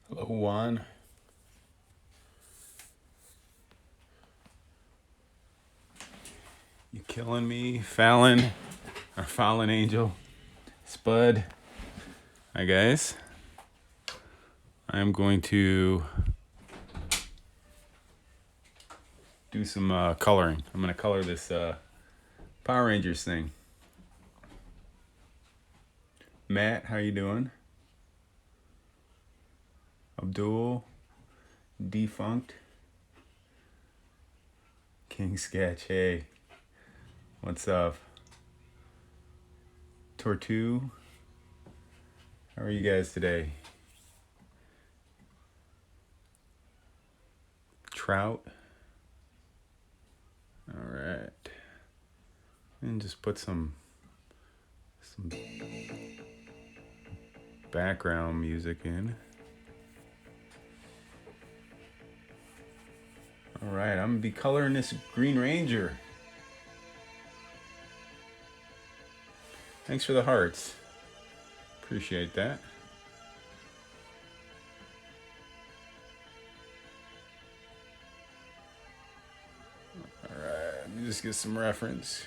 Hello, Juan. You killing me, Fallon, or Fallen Angel, Spud. Hi, guys. I'm going to do some coloring. I'm going to color this Power Rangers thing. Matt, how you doing? Abdul, Defunct, King Sketch. Hey, what's up? Tortu, how are you guys today? Trout. All right. And just put some background music in. All right, I'm gonna be coloring this Green Ranger. Thanks for the hearts. Appreciate that. All right, let me just get some reference.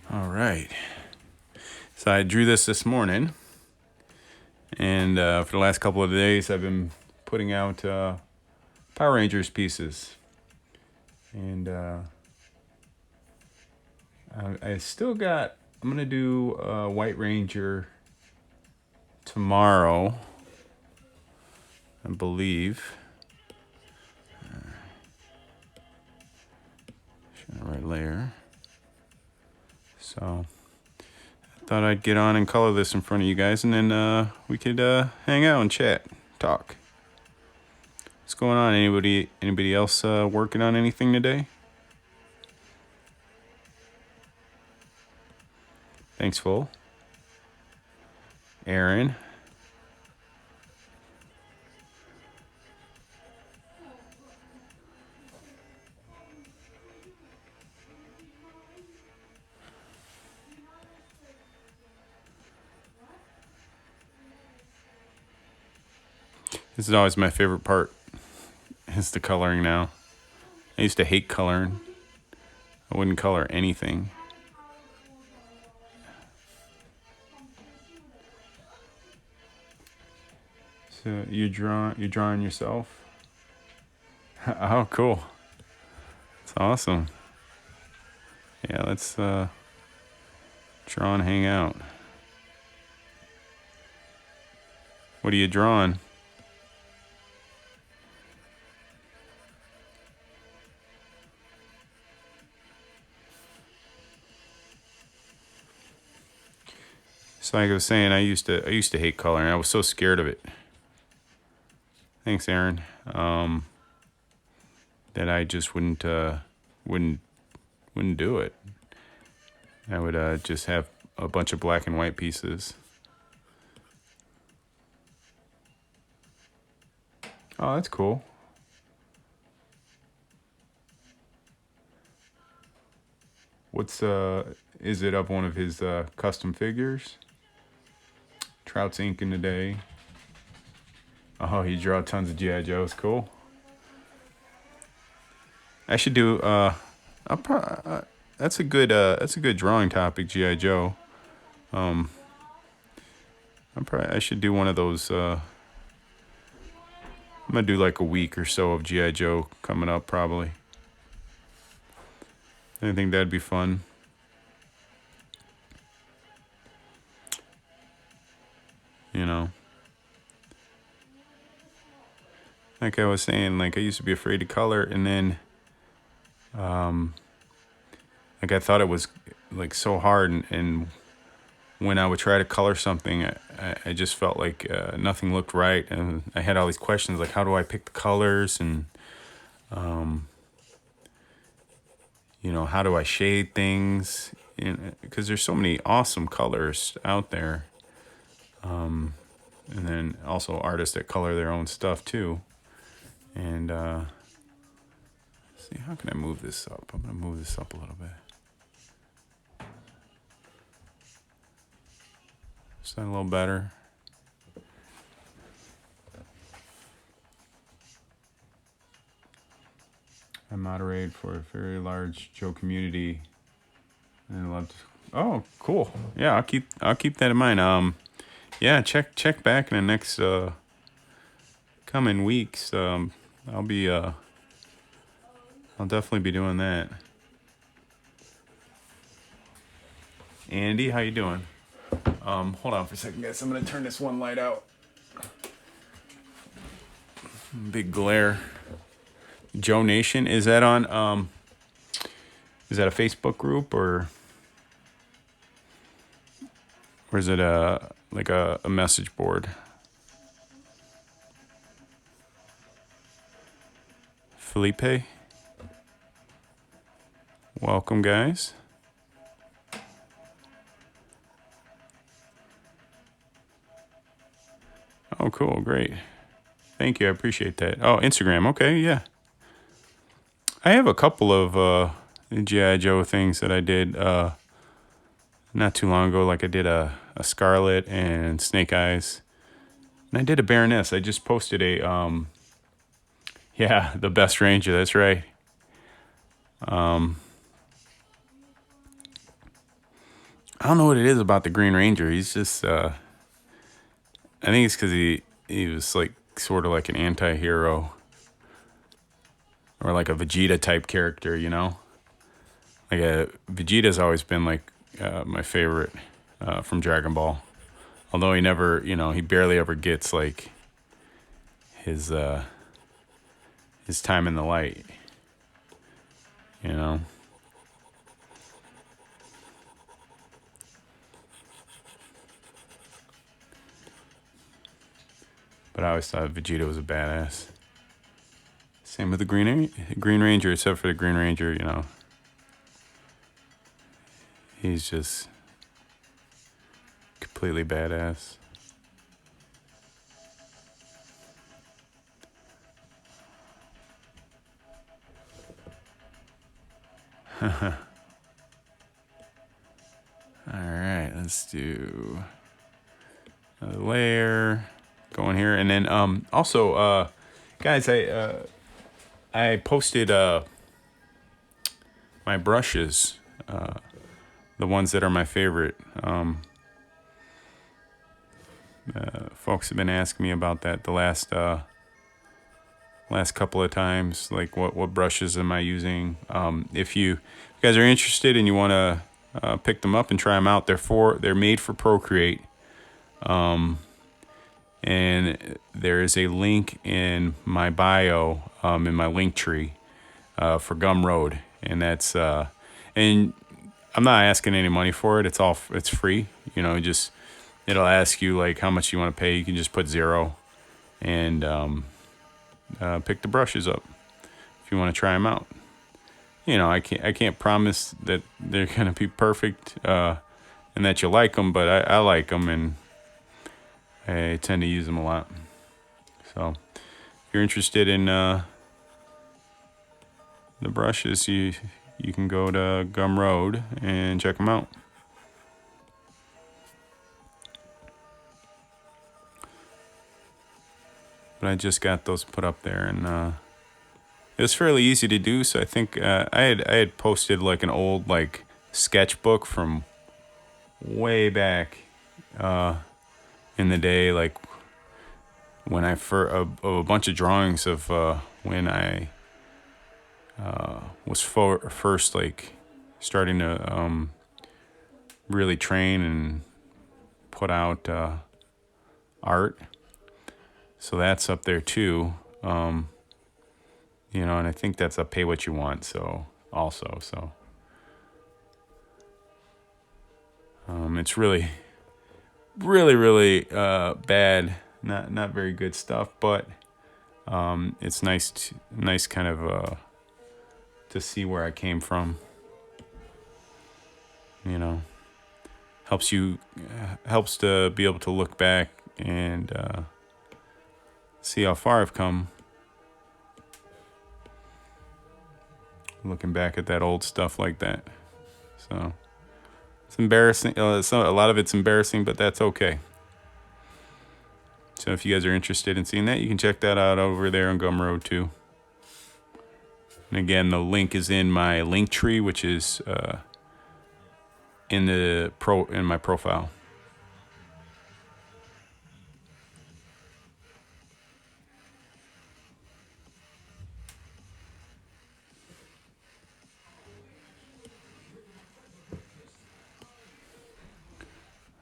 All right. So I drew this morning, and for the last couple of days, I've been putting out Power Rangers pieces, and I still got. I'm gonna do White Ranger tomorrow, I believe. Show the right layer. So I thought I'd get on and color this in front of you guys, and then we could hang out and chat, talk. What's going on? Anybody else working on anything today? Thanks, Full. Aaron. This is always my favorite part. Is the coloring now. I used to hate coloring. I wouldn't color anything. So you're drawing yourself? Oh, cool. That's awesome. Yeah, let's draw and hang out. What are you drawing? So like I was saying, I used to hate coloring. I was so scared of it. Thanks, Aaron. That I just wouldn't do it. I would just have a bunch of black and white pieces. Oh, that's cool. What's is it of one of his custom figures? Trout's inking today. Oh, he draw tons of GI Joes. Cool. I should do. That's a good drawing topic. GI Joe. I should do one of those. I'm gonna do like a week or so of GI Joe coming up probably. I think that'd be fun. You know. Like I was saying, like I used to be afraid to color, and then, like I thought it was like so hard, and when I would try to color something, I just felt like nothing looked right, and I had all these questions like, how do I pick the colors, and how do I shade things? Because there's so many awesome colors out there, and then also artists that color their own stuff too. And see, how can I move this up? I'm gonna move this up a little bit. Is that a little better? I moderate for a very large Joe community, and I love to. Oh, cool. Yeah, I'll keep that in mind. Yeah, check back in the next coming weeks. I'll be I'll definitely be doing that. Andy, how you doing? Hold on for a second, guys. I'm gonna turn this one light out. Big glare. Joe Nation, is that on? Is that a Facebook group or is it like a message board? Felipe, welcome, guys. Oh, cool, great. Thank you, I appreciate that. Oh, Instagram, okay, yeah. I have a couple of G.I. Joe things that I did not too long ago. Like I did a Scarlet and Snake Eyes. And I did a Baroness. I just posted yeah, the best Ranger, that's right. I don't know what it is about the Green Ranger. He's just, I think it's because he was like sort of like an anti-hero. Or like a Vegeta type character, you know? Like Vegeta's always been like my favorite from Dragon Ball. Although he never, he barely ever gets like his time in the light, you know? But I always thought Vegeta was a badass. Same with the Green Ranger, except for the Green Ranger, he's just completely badass. All right, let's do another layer going here, and then also guys, I posted my brushes, the ones that are my favorite. Folks have been asking me about that the last couple of times, like what brushes am I using. If you guys are interested and you want to pick them up and try them out, they're made for Procreate, and there is a link in my bio, in my link tree, for Gumroad, and that's and I'm not asking any money for it. It's free. Just it'll ask you like how much you want to pay. You can just put 0 and pick the brushes up if you want to try them out. I can't promise that they're gonna be perfect and that you like them, but I like them and I tend to use them a lot. So if you're interested in the brushes, you can go to Gumroad and check them out. But I just got those put up there, and it was fairly easy to do. So I think I had posted like an old like sketchbook from way back in the day, like when I a bunch of drawings of when I was first like starting to really train and put out art. So that's up there too. And I think that's a pay what you want. So also, it's really, really, really bad. Not very good stuff, but it's nice kind of to see where I came from. Helps to be able to look back and see how far I've come. Looking back at that old stuff like that. So It's embarrassing. A lot of it's embarrassing, but that's okay. So if you guys are interested in seeing that, you can check that out over there on Gumroad too. And again, the link is in my link tree, which is in my profile.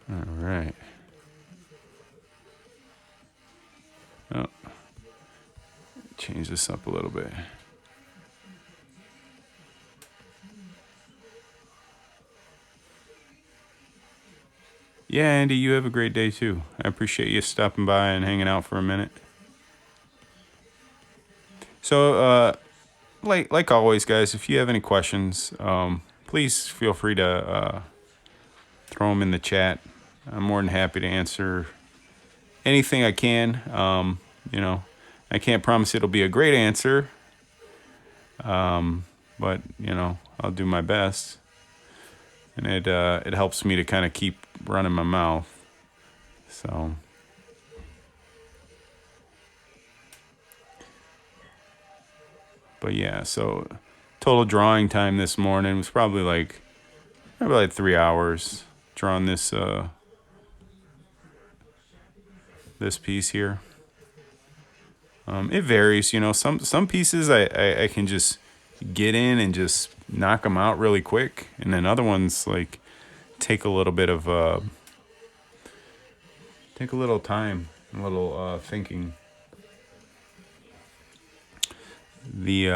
All right. Oh, change this up a little bit. Yeah, Andy, you have a great day too. I appreciate you stopping by and hanging out for a minute. So, like always, guys, if you have any questions, please feel free to throw them in the chat. I'm more than happy to answer anything I can. I can't promise it'll be a great answer, but I'll do my best, and it helps me to kind of keep running my mouth. So, but yeah, so total drawing time this morning was probably like 3 hours drawing this piece here. It varies, some pieces I can just get in and just knock them out really quick, and then other ones like take a little bit of take a little time, a little thinking. It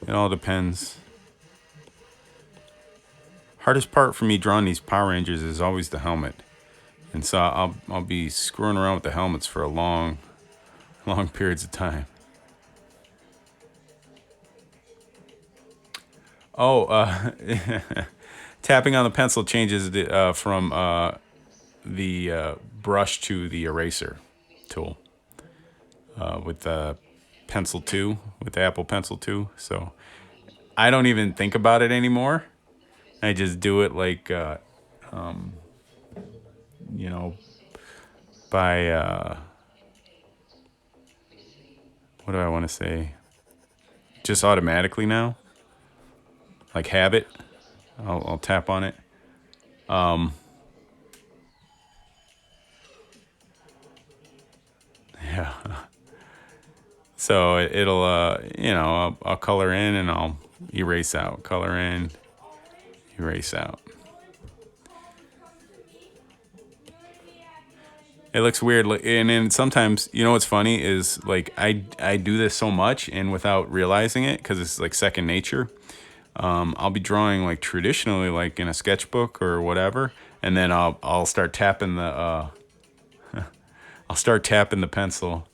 all depends. Hardest part for me drawing these Power Rangers is always the helmet, and so I'll be screwing around with the helmets for a long periods of time. Oh, tapping on the pencil changes from the brush to the eraser tool with the Pencil 2, with the Apple Pencil 2. So I don't even think about it anymore. I just do it like, by, what do I want to say? Just automatically now. Like habit. I'll tap on it. Yeah. So it'll, I'll color in and I'll erase out. Color in, erase out. It looks weird, and then sometimes, what's funny is like I do this so much and without realizing it, because it's like second nature. I'll be drawing like traditionally, like in a sketchbook or whatever, and then I'll start tapping the I'll start tapping the pencil,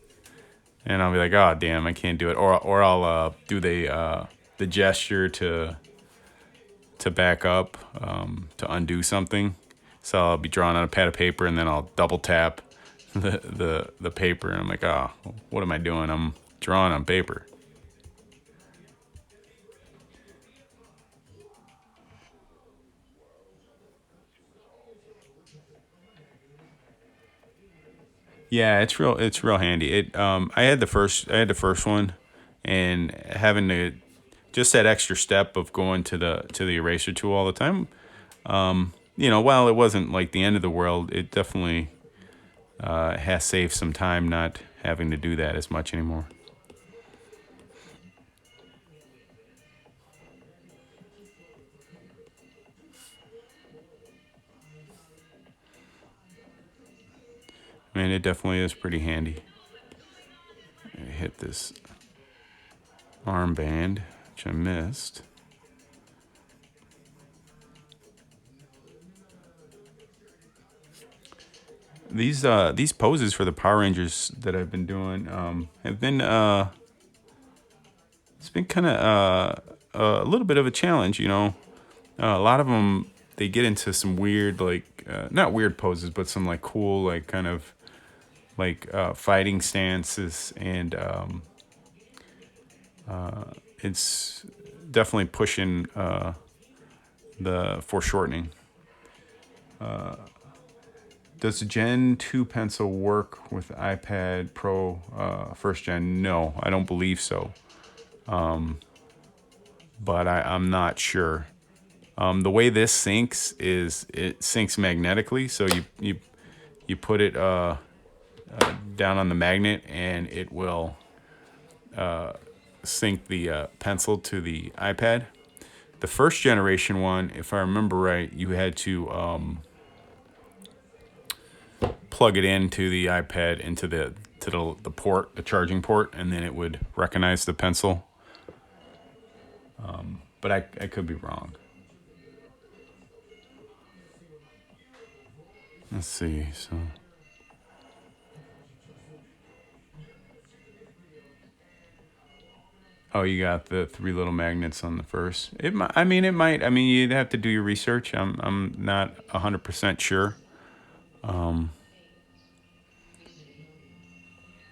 and I'll be like, oh damn, I can't do it, or I'll do the gesture to back up, to undo something. So I'll be drawing on a pad of paper, and then I'll double tap the paper, and I'm like, oh, what am I doing? I'm drawing on paper. Yeah, it's real handy. I had the first one, and having to just that extra step of going to the eraser tool all the time. While it wasn't like the end of the world, it definitely has saved some time not having to do that as much anymore. I mean, it definitely is pretty handy. I hit this armband, which I missed. These poses for the Power Rangers that I've been doing have been it's been kind of a little bit of a challenge. A lot of them, they get into some weird, like not weird poses, but some like cool, like kind of like fighting stances, and it's definitely pushing the foreshortening. Does the Gen 2 pencil work with iPad Pro first gen? No, I don't believe so. But I'm not sure. The way this syncs is it syncs magnetically. So you put it down on the magnet and it will sync the pencil to the iPad. The first generation one, if I remember right, you had to plug it into the iPad into the port, the charging port, and then it would recognize the pencil. But I could be wrong. Let's see. So. Oh, you got the 3 little magnets on the first. It might. I mean, it might. I mean, you'd have to do your research. I'm not 100% sure.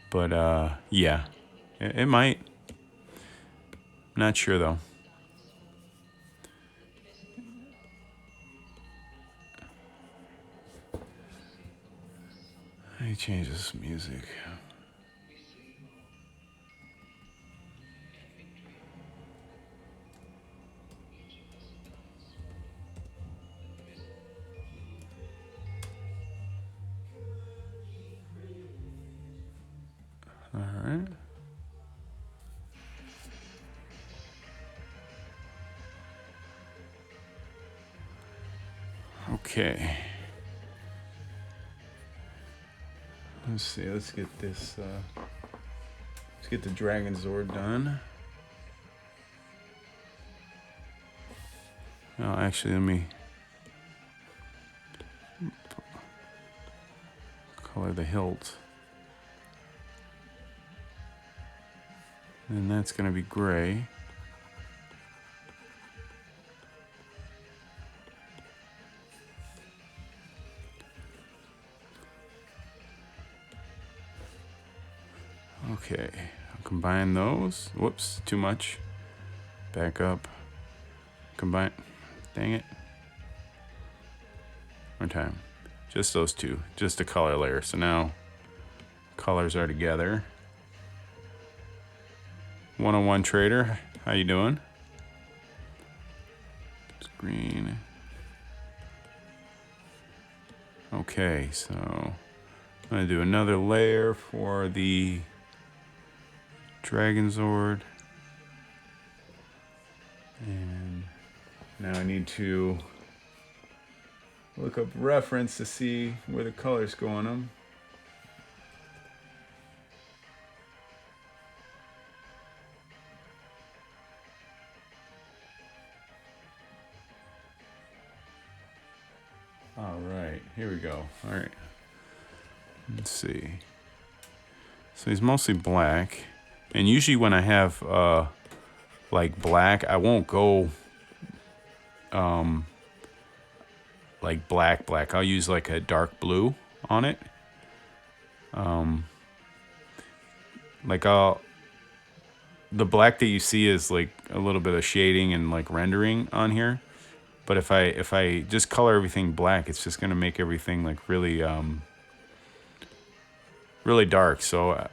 But yeah, it might. Not sure though. Let me change this music. All right. Okay. Let's see. Let's get this. Let's get the Dragon Zord done. Oh, actually, let me color the hilt. And that's going to be gray. Okay, I'll combine those. Whoops, too much. Back up. Combine. Dang it. One time. Just those two. Just a color layer. So now colors are together. 101 Trader, how you doing? It's green. Okay, so I'm gonna do another layer for the Dragon Zord. And now I need to look up reference to see where the colors go on them. All right, here we go. All right, let's see. So he's mostly black, and usually when I have like black, I won't go like black. I'll use like a dark blue on it. Like the black that you see is like a little bit of shading and like rendering on here. But if I just color everything black, it's just gonna make everything like really really dark. So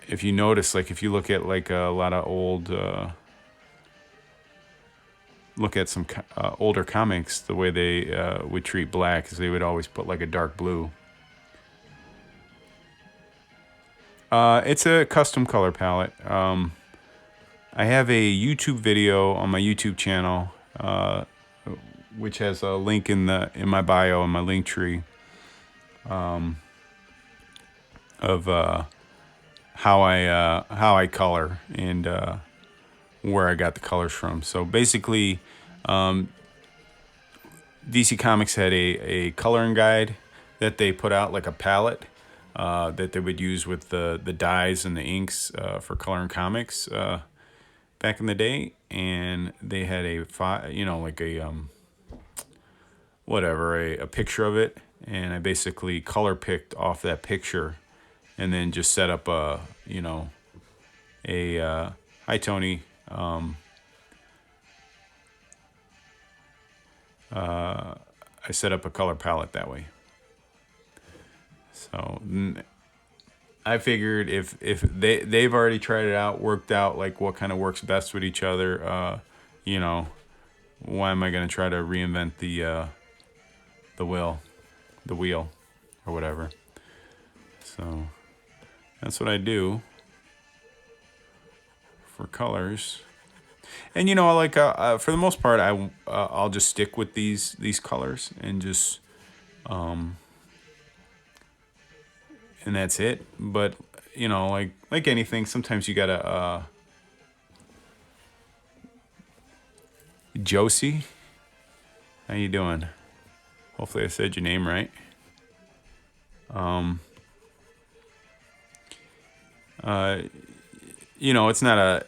if you notice, like if you look at like a lot of old look at some older comics, the way they would treat black is they would always put like a dark blue. It's a custom color palette. I have a YouTube video on my YouTube channel, which has a link in my bio in my link tree, of how I color and where I got the colors from. So basically, DC Comics had a coloring guide that they put out, like a palette that they would use with the dyes and the inks for coloring comics back in the day, and they had like a a picture of it, and I basically color picked off that picture, and then just set up a hi Tony, I set up a color palette that way. So I figured if they've already tried it out, worked out like what kind of works best with each other, you know, why am I gonna try to reinvent the wheel or whatever? So that's what I do for colors. And you know, like for the most part, I'll just stick with these colors and just and that's it. But you know, like anything, sometimes you gotta Josie, how you doing? Hopefully I said your name right. You know, it's not a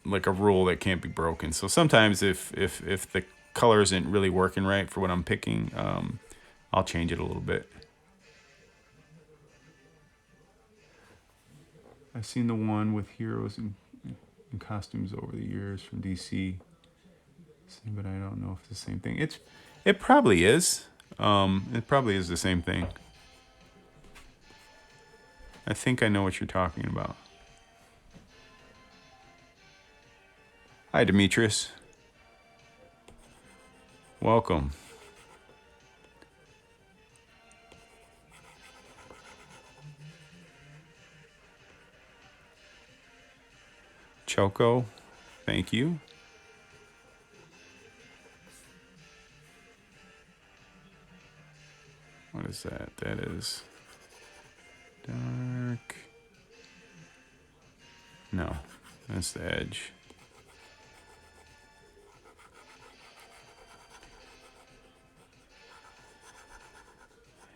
like a rule that can't be broken. So sometimes if the color isn't really working right for what I'm picking, I'll change it a little bit. I've seen the one with heroes in costumes over the years from DC, but I don't know if it's the same thing. It probably is. It probably is the same thing. I think I know what you're talking about. Hi, Demetrius. Welcome. Choco, thank you. What is that? That is dark. No, that's the edge.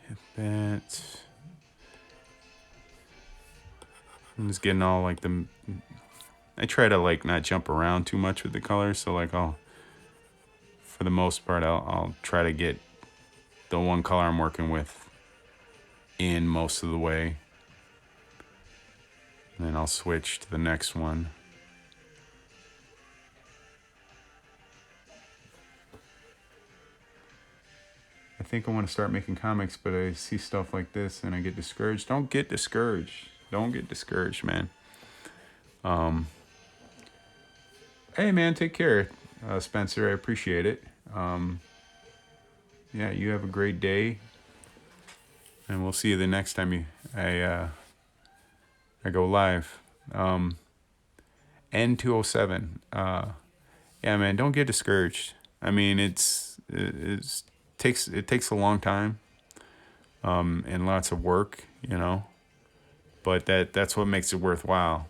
Hit that. I'm just getting all like the. I try to like not jump around too much with the colors, so like for the most part, I'll try to get the one color I'm working with in most of the way. And then I'll switch to the next one. I think I want to start making comics, but I see stuff like this and I get discouraged. Don't get discouraged. Don't get discouraged, man. Hey, man, take care, Spencer. I appreciate it. Yeah, you have a great day, and we'll see you the next time I go live. N207. Yeah, man, don't get discouraged. I mean, it takes a long time, and lots of work, you know, but that's what makes it worthwhile.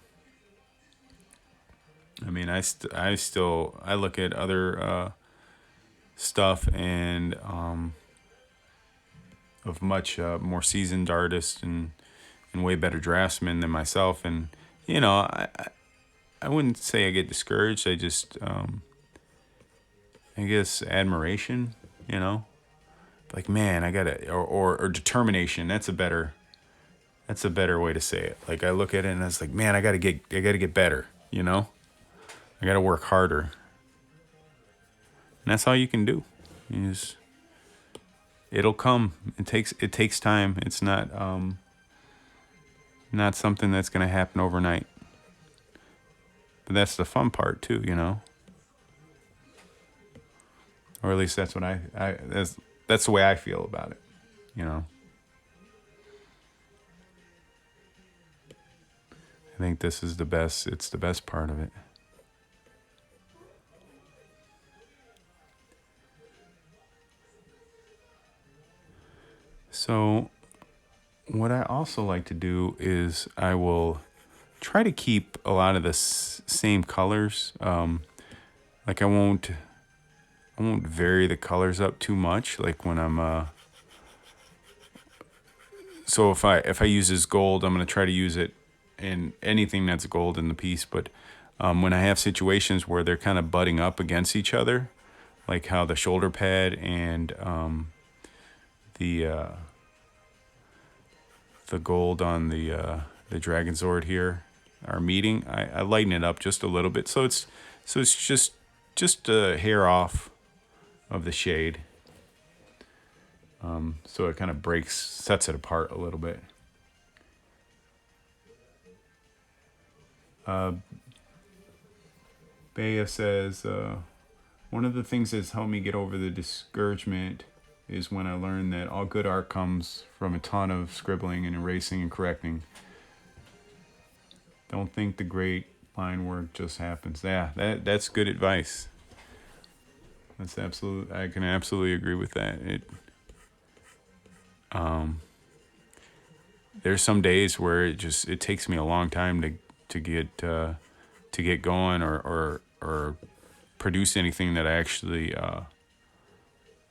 I mean, I look at other stuff and of much more seasoned artists and way better draftsmen than myself, and you know, I wouldn't say I get discouraged. I just I guess admiration, you know, like man, I gotta or determination. That's a better way to say it. Like I look at it and it's like, man, I gotta get better, you know. I gotta work harder. And that's all you can do. It'll come. It takes time. It's not something that's gonna happen overnight. But that's the fun part too, you know. Or at least that's what that's the way I feel about it, you know. I think this is the best. It's the best part of it. So, what I also like to do is I will try to keep a lot of the same colors. Like I won't vary the colors up too much. Like when I'm so if I use this gold, I'm gonna try to use it in anything that's gold in the piece. But when I have situations where they're kind of butting up against each other, like how the shoulder pad and the gold on the Dragon Zord here are meeting, I lighten it up just a little bit, so it's just a hair off of the shade. So it kind of sets it apart a little bit. Bea says, one of the things that's helped me get over the discouragement is when I learned that all good art comes from a ton of scribbling and erasing and correcting. Don't think the great line work just happens. Yeah, that's good advice. I can absolutely agree with that. There's some days where it takes me a long time to get going or produce anything that I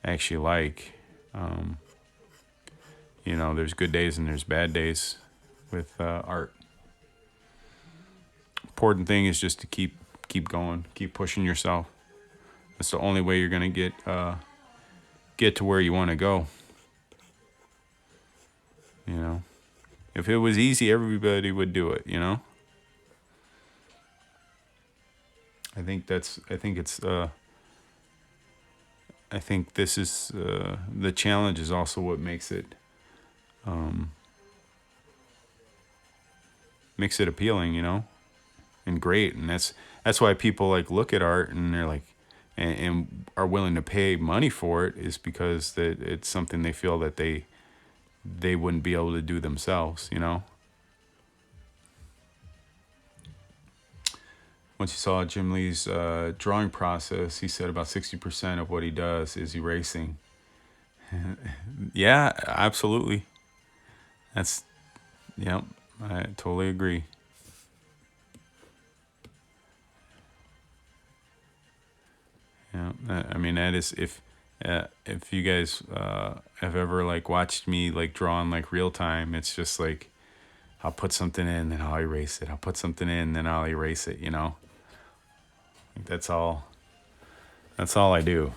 actually like. There's good days and there's bad days with art. Important thing is just to keep going, keep pushing yourself. That's the only way you're gonna get to where you want to go. If it was easy, everybody would do it. I think this is the challenge is also what makes it appealing, and great. And that's why people like look at art and they're like, and are willing to pay money for it, is because that it's something they feel that they wouldn't be able to do themselves. Once you saw Jim Lee's drawing process, he said about 60% of what he does is erasing. Yeah, absolutely. Yep, I totally agree. Yeah, I mean that is if you guys have ever like watched me like draw in like real time, it's just like I'll put something in, then I'll erase it. I'll put something in, then I'll erase it. Like that's all I do.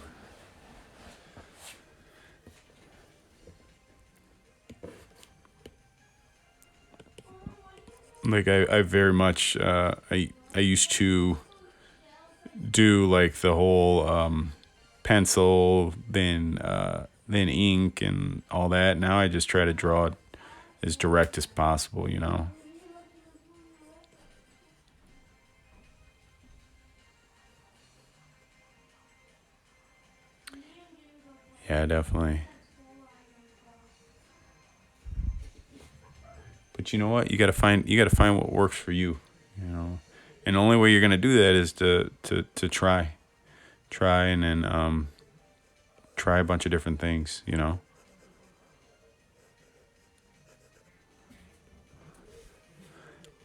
Like I very much I used to do like the whole pencil, then ink and all that. Now I just try to draw it as direct as possible. Yeah, definitely. But you know what? You gotta find what works for you. And the only way you're gonna do that is to try, and then try a bunch of different things.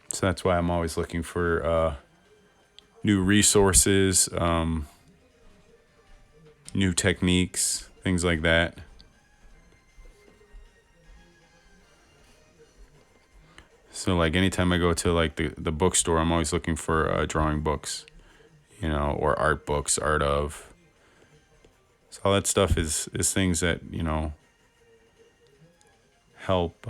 So that's why I'm always looking for new resources, new techniques, things like that. So like anytime I go to like the bookstore, I'm always looking for drawing books, or art books, art of. So all that stuff is things that help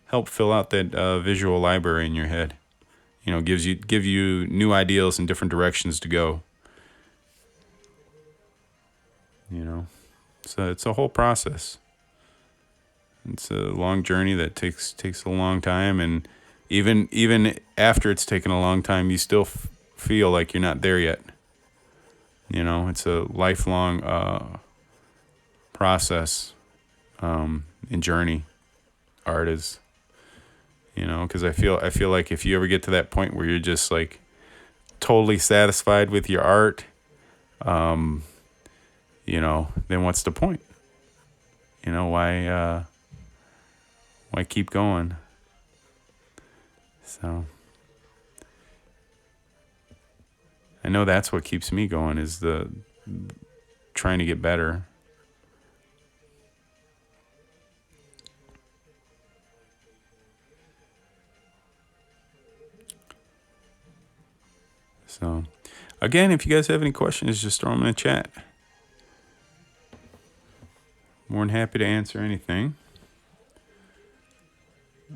help fill out that visual library in your head. Give you new ideals and different directions to go. You know, so it's a whole process. It's a long journey that takes a long time, and even after it's taken a long time, you still feel like you're not there yet. It's a lifelong process and journey. Art is, because I feel like if you ever get to that point where you're just like totally satisfied with your art, then what's the point? Why keep going? So I know that's what keeps me going, is the trying to get better. So again, if you guys have any questions, just throw them in the chat. More than happy to answer anything.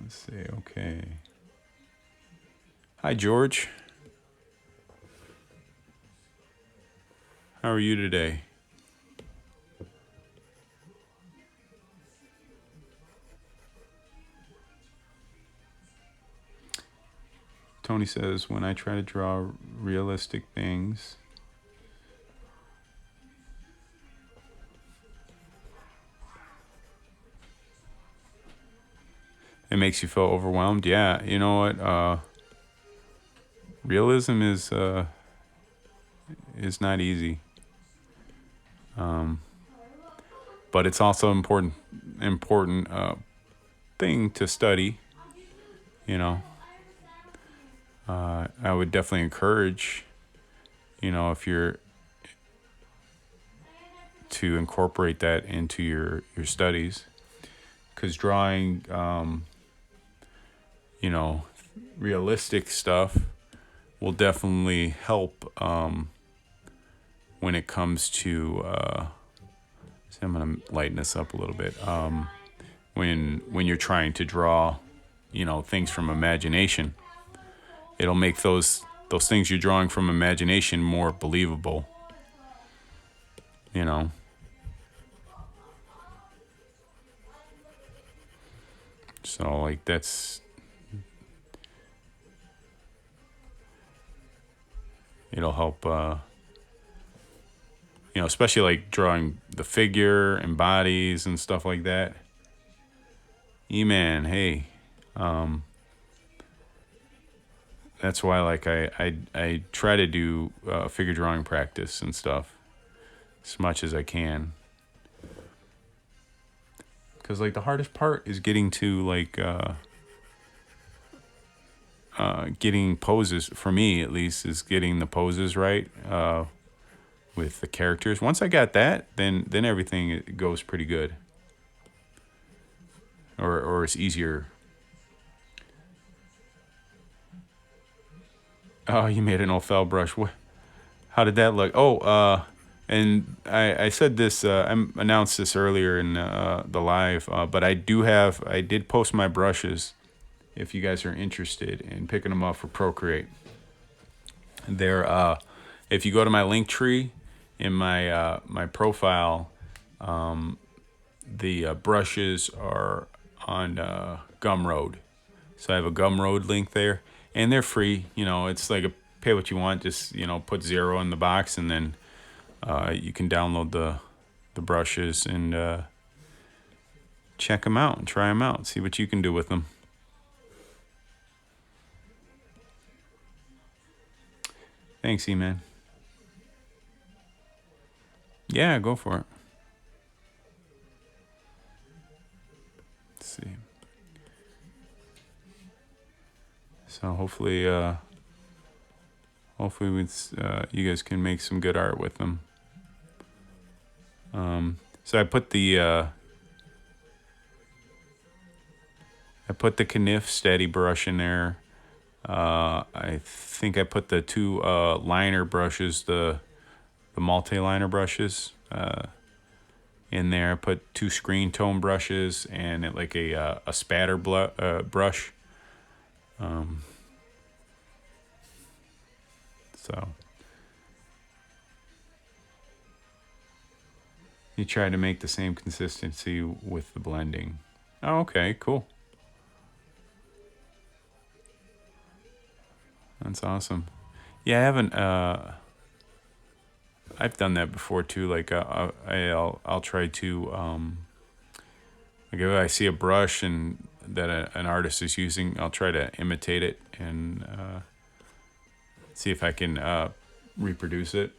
Let's see. Okay. Hi, George. How are you today? Tony says, when I try to draw realistic things, it makes you feel overwhelmed. Yeah, you know what? Realism is not easy, but it's also important thing to study. You know, I would definitely encourage, if you're to incorporate that into your studies, because drawing, realistic stuff will definitely help when it comes to. See, I'm gonna lighten this up a little bit. When you're trying to draw, things from imagination, it'll make those things you're drawing from imagination more believable. You know. So like it'll help. Especially like drawing the figure and bodies and stuff like that. E-man, hey, that's why like I try to do figure drawing practice and stuff as much as I can. Because like the hardest part is getting to like getting poses, for me at least, is getting the poses right with the characters. Once I got that, then everything goes pretty good, or it's easier. Oh, you made an Ophel brush. What? How did that look? Oh, and I said this, I announced this earlier in the live, but I did post my brushes if you guys are interested in picking them up for Procreate. They're, if you go to my link tree in my my profile, the brushes are on Gumroad. So I have a Gumroad link there, and they're free. It's like pay what you want. Just put 0 in the box, and then you can download the brushes and check them out and try them out. See what you can do with them. Thanks, E-Man. Yeah, go for it. Let's see. So hopefully you guys can make some good art with them. So I put the Kniff Steady brush in there. I think I put the 2 liner brushes, the multi-liner brushes, in there. I put 2 screen tone brushes and a spatter brush. So you try to make the same consistency with the blending. Oh, okay, cool. That's awesome. Yeah, I haven't. I've done that before too. Like I'll try to like if I see a brush and that an artist is using, I'll try to imitate it and see if I can reproduce it.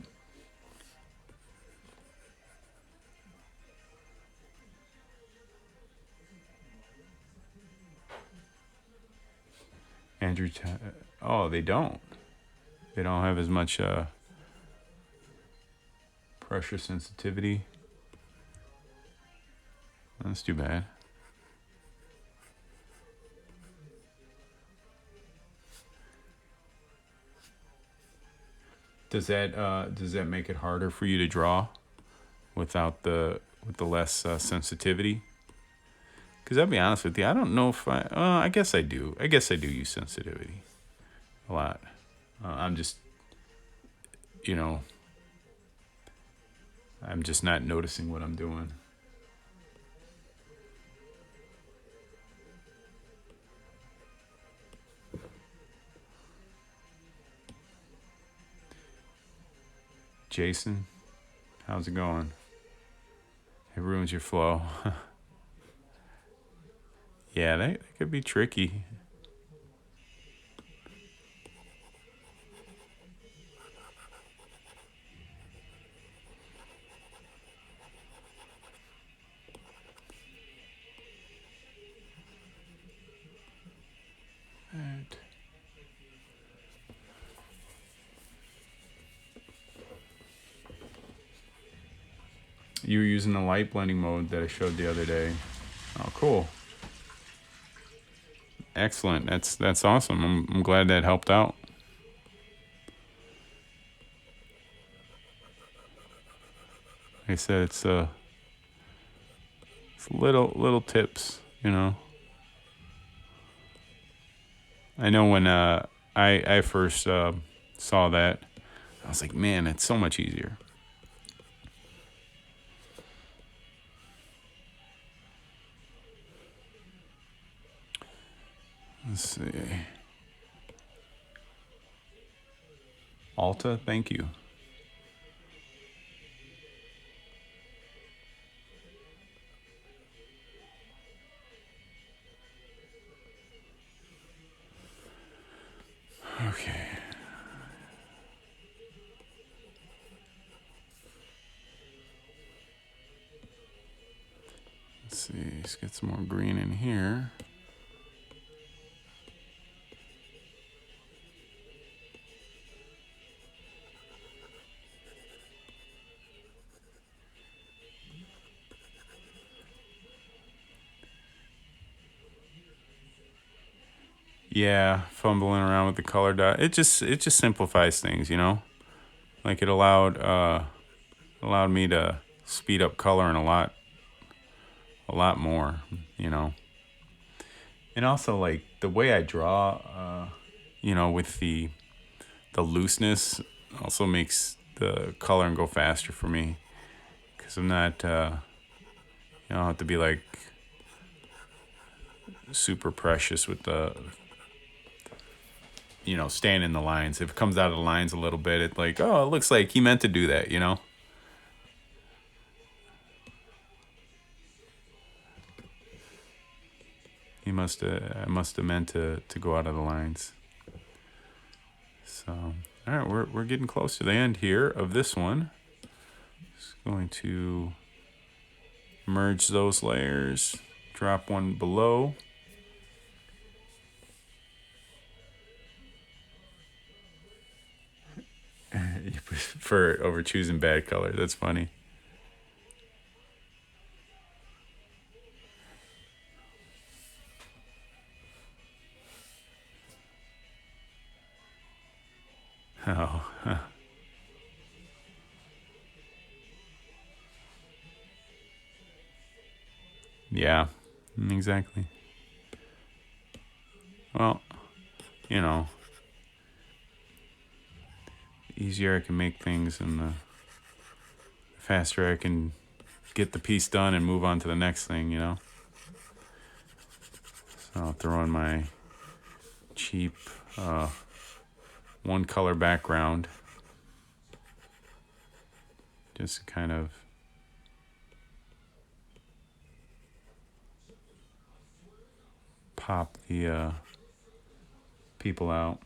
Andrew, oh, they don't. They don't have as much pressure sensitivity. That's too bad. Does that make it harder for you to draw with the less sensitivity? Because I'll be honest with you, I don't know if I guess I do. I guess I do use sensitivity a lot. I'm just, you know, I'm just not noticing what I'm doing. Jason, how's it going? It ruins your flow. Yeah, that could be tricky. Right. You were using the light blending mode that I showed the other day. Oh, cool. Excellent. That's awesome. I'm glad that helped out. Like I said, it's little tips, you know. I know when I first saw that, I was like, man, it's so much easier. Let's see. Alta, thank you. Okay. Let's see. Let's get some more green in here. Yeah, fumbling around with the color dot. It just simplifies things, you know. Like it allowed me to speed up coloring a lot more, you know. And also like the way I draw, you know, with the looseness also makes the coloring go faster for me because I'm not, you know, I don't have to be like super precious with the, you know, staying in the lines. If it comes out of the lines a little bit, it's like, oh, it looks like he meant to do that, you know. I must have meant to go out of the lines. So, all right, we're getting close to the end here of this one. Just going to merge those layers, drop one below. You prefer it over choosing bad color. That's funny. Oh, yeah, exactly. Well, you know, the easier I can make things and the faster I can get the piece done and move on to the next thing, you know. So I'll throw in my cheap one color background just to kind of pop the people out.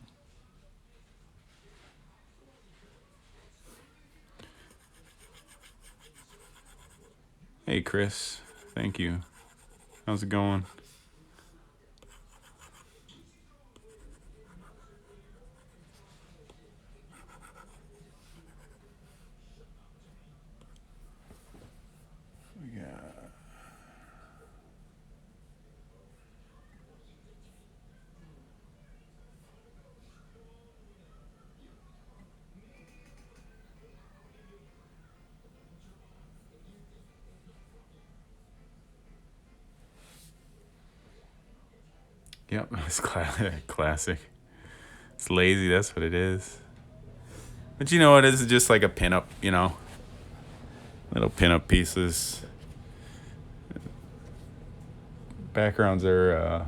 Hey, Chris. Thank you. How's it going? We got Yep, it's classic. It's lazy, that's what it is. But you know what? It's just like a pinup, you know? little pinup pieces. Backgrounds are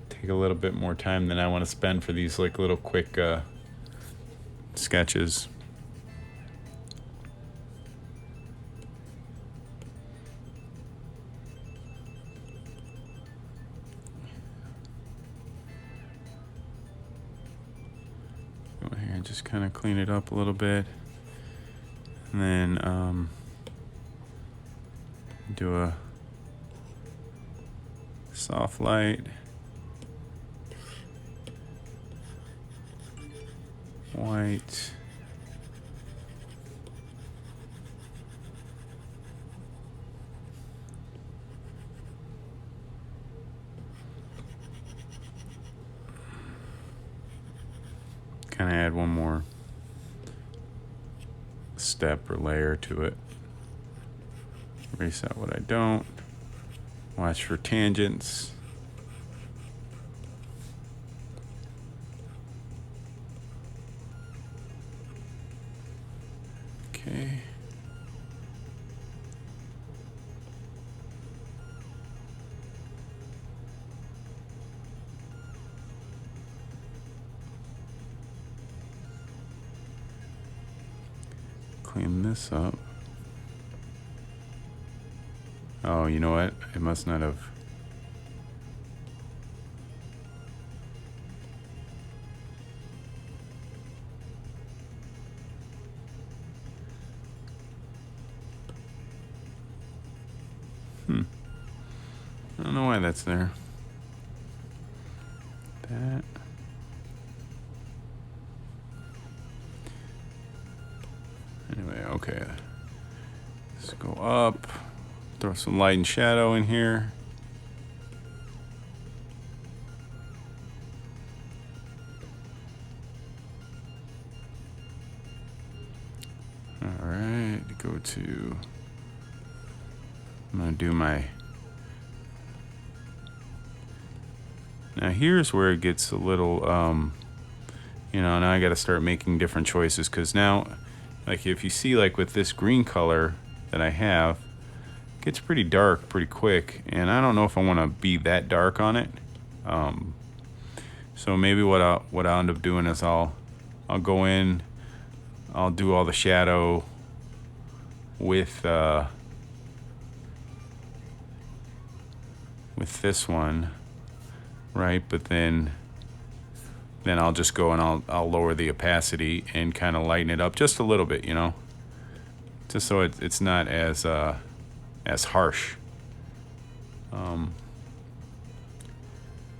take a little bit more time than I want to spend for these like little quick sketches. Go here and just kind of clean it up a little bit, and then do a soft light, white, kind of add one more step or layer to it. Erase out what I don't. Watch for tangents. Okay. Clean this up. Oh, you know what? It must not have. I don't know why that's there. That. Anyway, okay. Let's go up. Throw some light and shadow in here. All right, go to. I'm gonna do my. Now here's where it gets a little, now I got to start making different choices, because now, like if you see, like with this green color that I have, it gets pretty dark pretty quick, and I don't know if I want to be that dark on it. So maybe what I'll end up doing is I'll go in, I'll do all the shadow with this one. Right, but then I'll just go and I'll lower the opacity and kind of lighten it up just a little bit, just so it's not as harsh,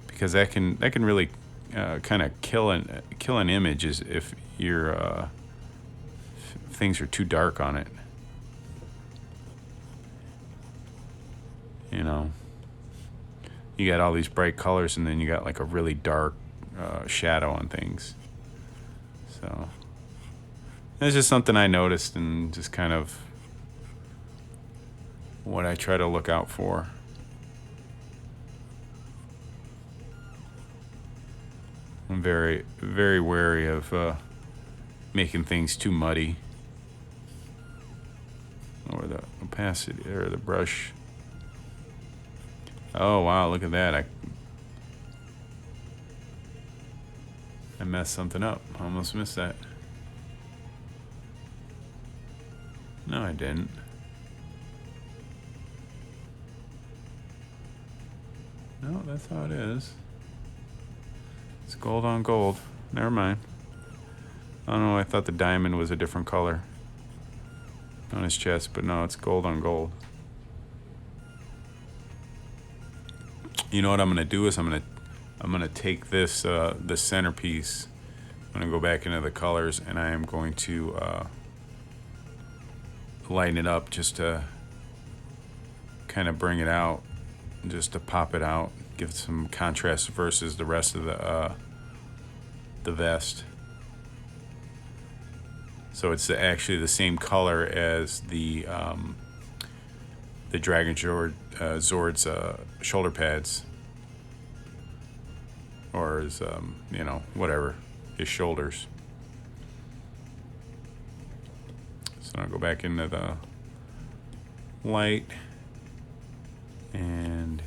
because that can really kind of kill an image if your things are too dark on it, You got all these bright colors, and then you got like a really dark shadow on things. So it's just something I noticed, and just kind of what I try to look out for. I'm very, very wary of making things too muddy, or the opacity or the brush. Oh wow, look at that. I messed something up. I almost missed that. No, I didn't. No, that's how it is. It's gold on gold. Never mind. I don't know, I thought the diamond was a different color on his chest, but no, it's gold on gold. You know what I'm gonna do is I'm gonna take this this centerpiece. I'm gonna go back into the colors, and I am going to lighten it up just to kind of bring it out, just to pop it out, give it some contrast versus the rest of the vest. So it's actually the same color as the Dragon Zord's shoulder pads. or his, whatever, his shoulders. So I'll go back into the light and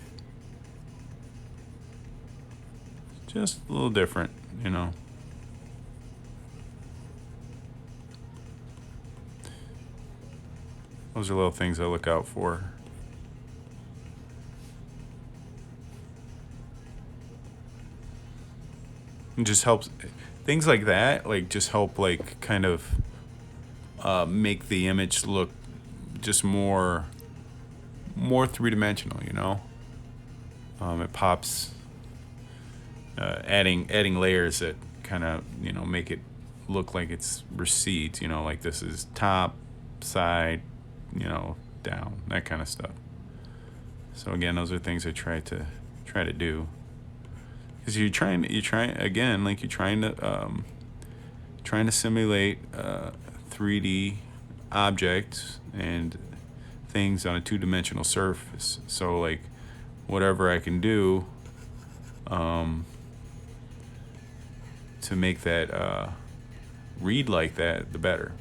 just a little different, Those are little things I look out for. It just helps, things like that, like just help, like kind of make the image look just more three-dimensional. It pops, adding layers that kind of make it look like it's recedes. Like this is top, side, down, that kind of stuff. So again, those are things I try to do, because you're trying again, like you're trying to simulate 3D objects and things on a two-dimensional surface. So like whatever I can do to make that read like that, the better.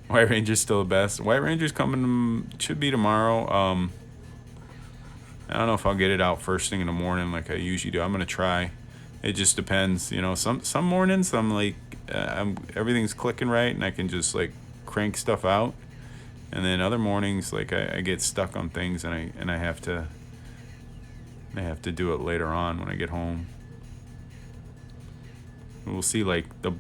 White Ranger's still the best. White Ranger's coming, should be tomorrow. I don't know if I'll get it out first thing in the morning like I usually do. I'm gonna try. It just depends. Some mornings I'm like, everything's clicking right and I can just like crank stuff out. And then other mornings, like I get stuck on things and I have to do it later on when I get home. We'll see. Like the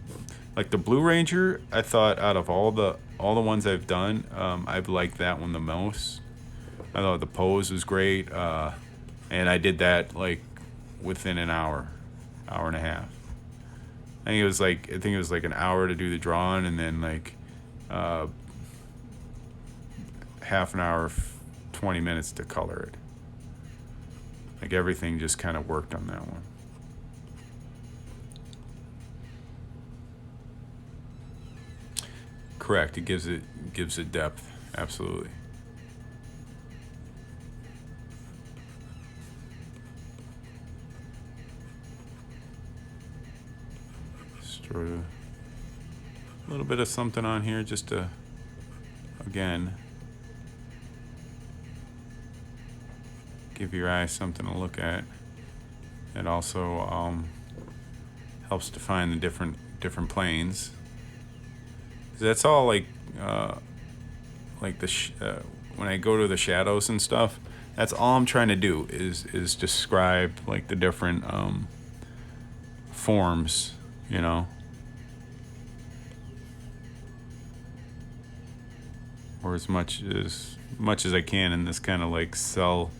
Blue Ranger, I thought out of all the ones I've done, I've liked that one the most. I thought the pose was great, and I did that like within an hour and a half. I think it was like an hour to do the drawing, and then like half an hour, 20 minutes to color it. Like everything just kind of worked on that one. Correct. It gives it depth. Absolutely. Just throw a little bit of something on here just to, again, give your eyes something to look at. It also helps define the different planes. That's all like when I go to the shadows and stuff, that's all I'm trying to do is describe like the different forms, or as much as I can in this kind of like cell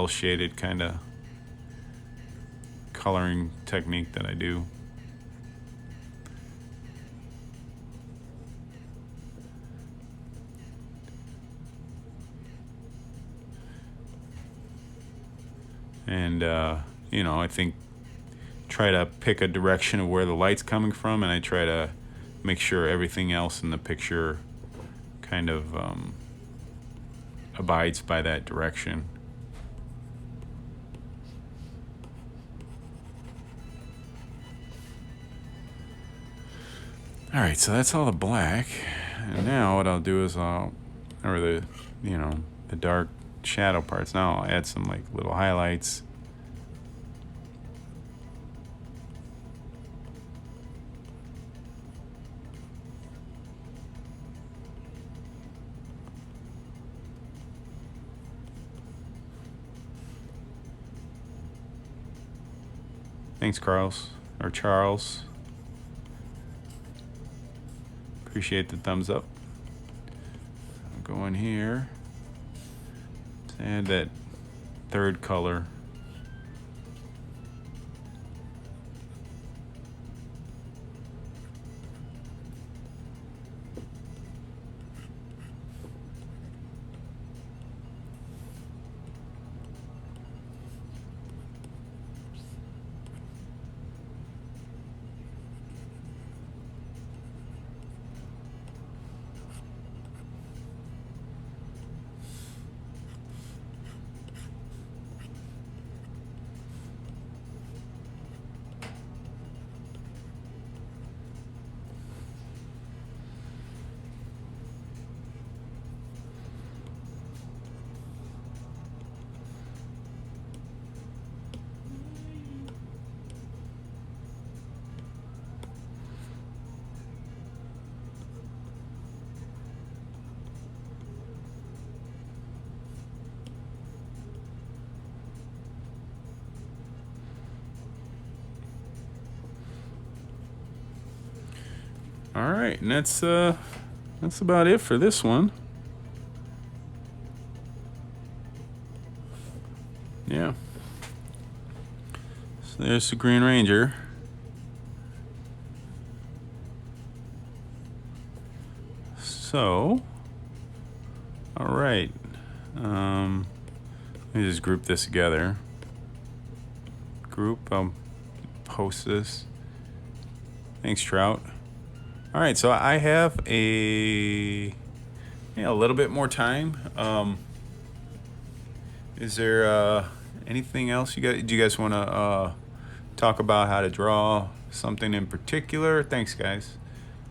shaded kind of coloring technique that I do. And I think try to pick a direction of where the light's coming from, and I try to make sure everything else in the picture kind of abides by that direction. All right, so that's all the black, and now what I'll do is the dark shadow parts. Now I'll add some like little highlights. Thanks, Charles. Appreciate the thumbs up. I'll go in here. Add that third color. All right, and that's about it for this one. Yeah. So there's the Green Ranger. So, all right. Let me just group this together. I'll post this. Thanks, Trout. All right, so I have a little bit more time. Is there anything else do you guys want to talk about how to draw something in particular? Thanks, guys.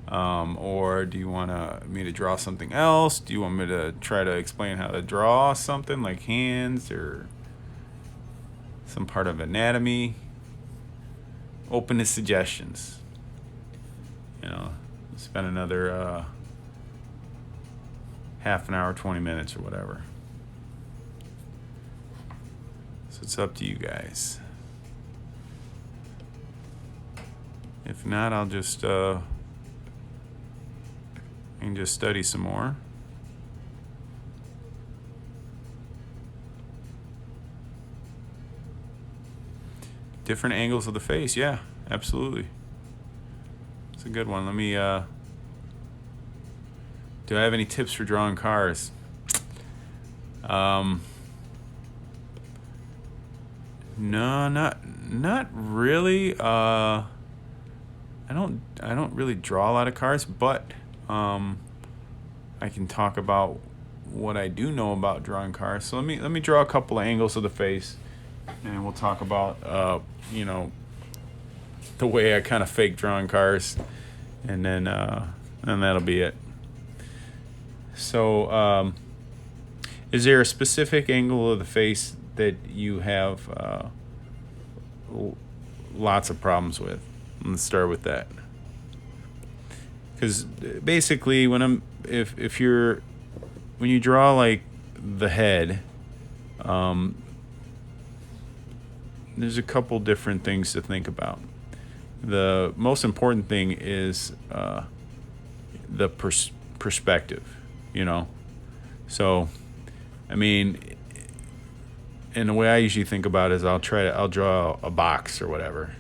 Or do you want me to draw something else? Do you want me to try to explain how to draw something like hands or some part of anatomy? Open to suggestions. Spend another half an hour, 20 minutes or whatever. So it's up to you guys. If not, I'll just study some more. Different angles of the face, yeah, absolutely. It's a good one. Let me, do I have any tips for drawing cars? No, not really. I don't really draw a lot of cars, but I can talk about what I do know about drawing cars. So let me draw a couple of angles of the face, and we'll talk about the way I kind of fake drawing cars, and then that'll be it. So is there a specific angle of the face that you have lots of problems with? Let's start with that. Because basically, when you draw like the head, there's a couple different things to think about. The most important thing is the perspective, So, I mean, and the way I usually think about it is I'll draw a box or whatever.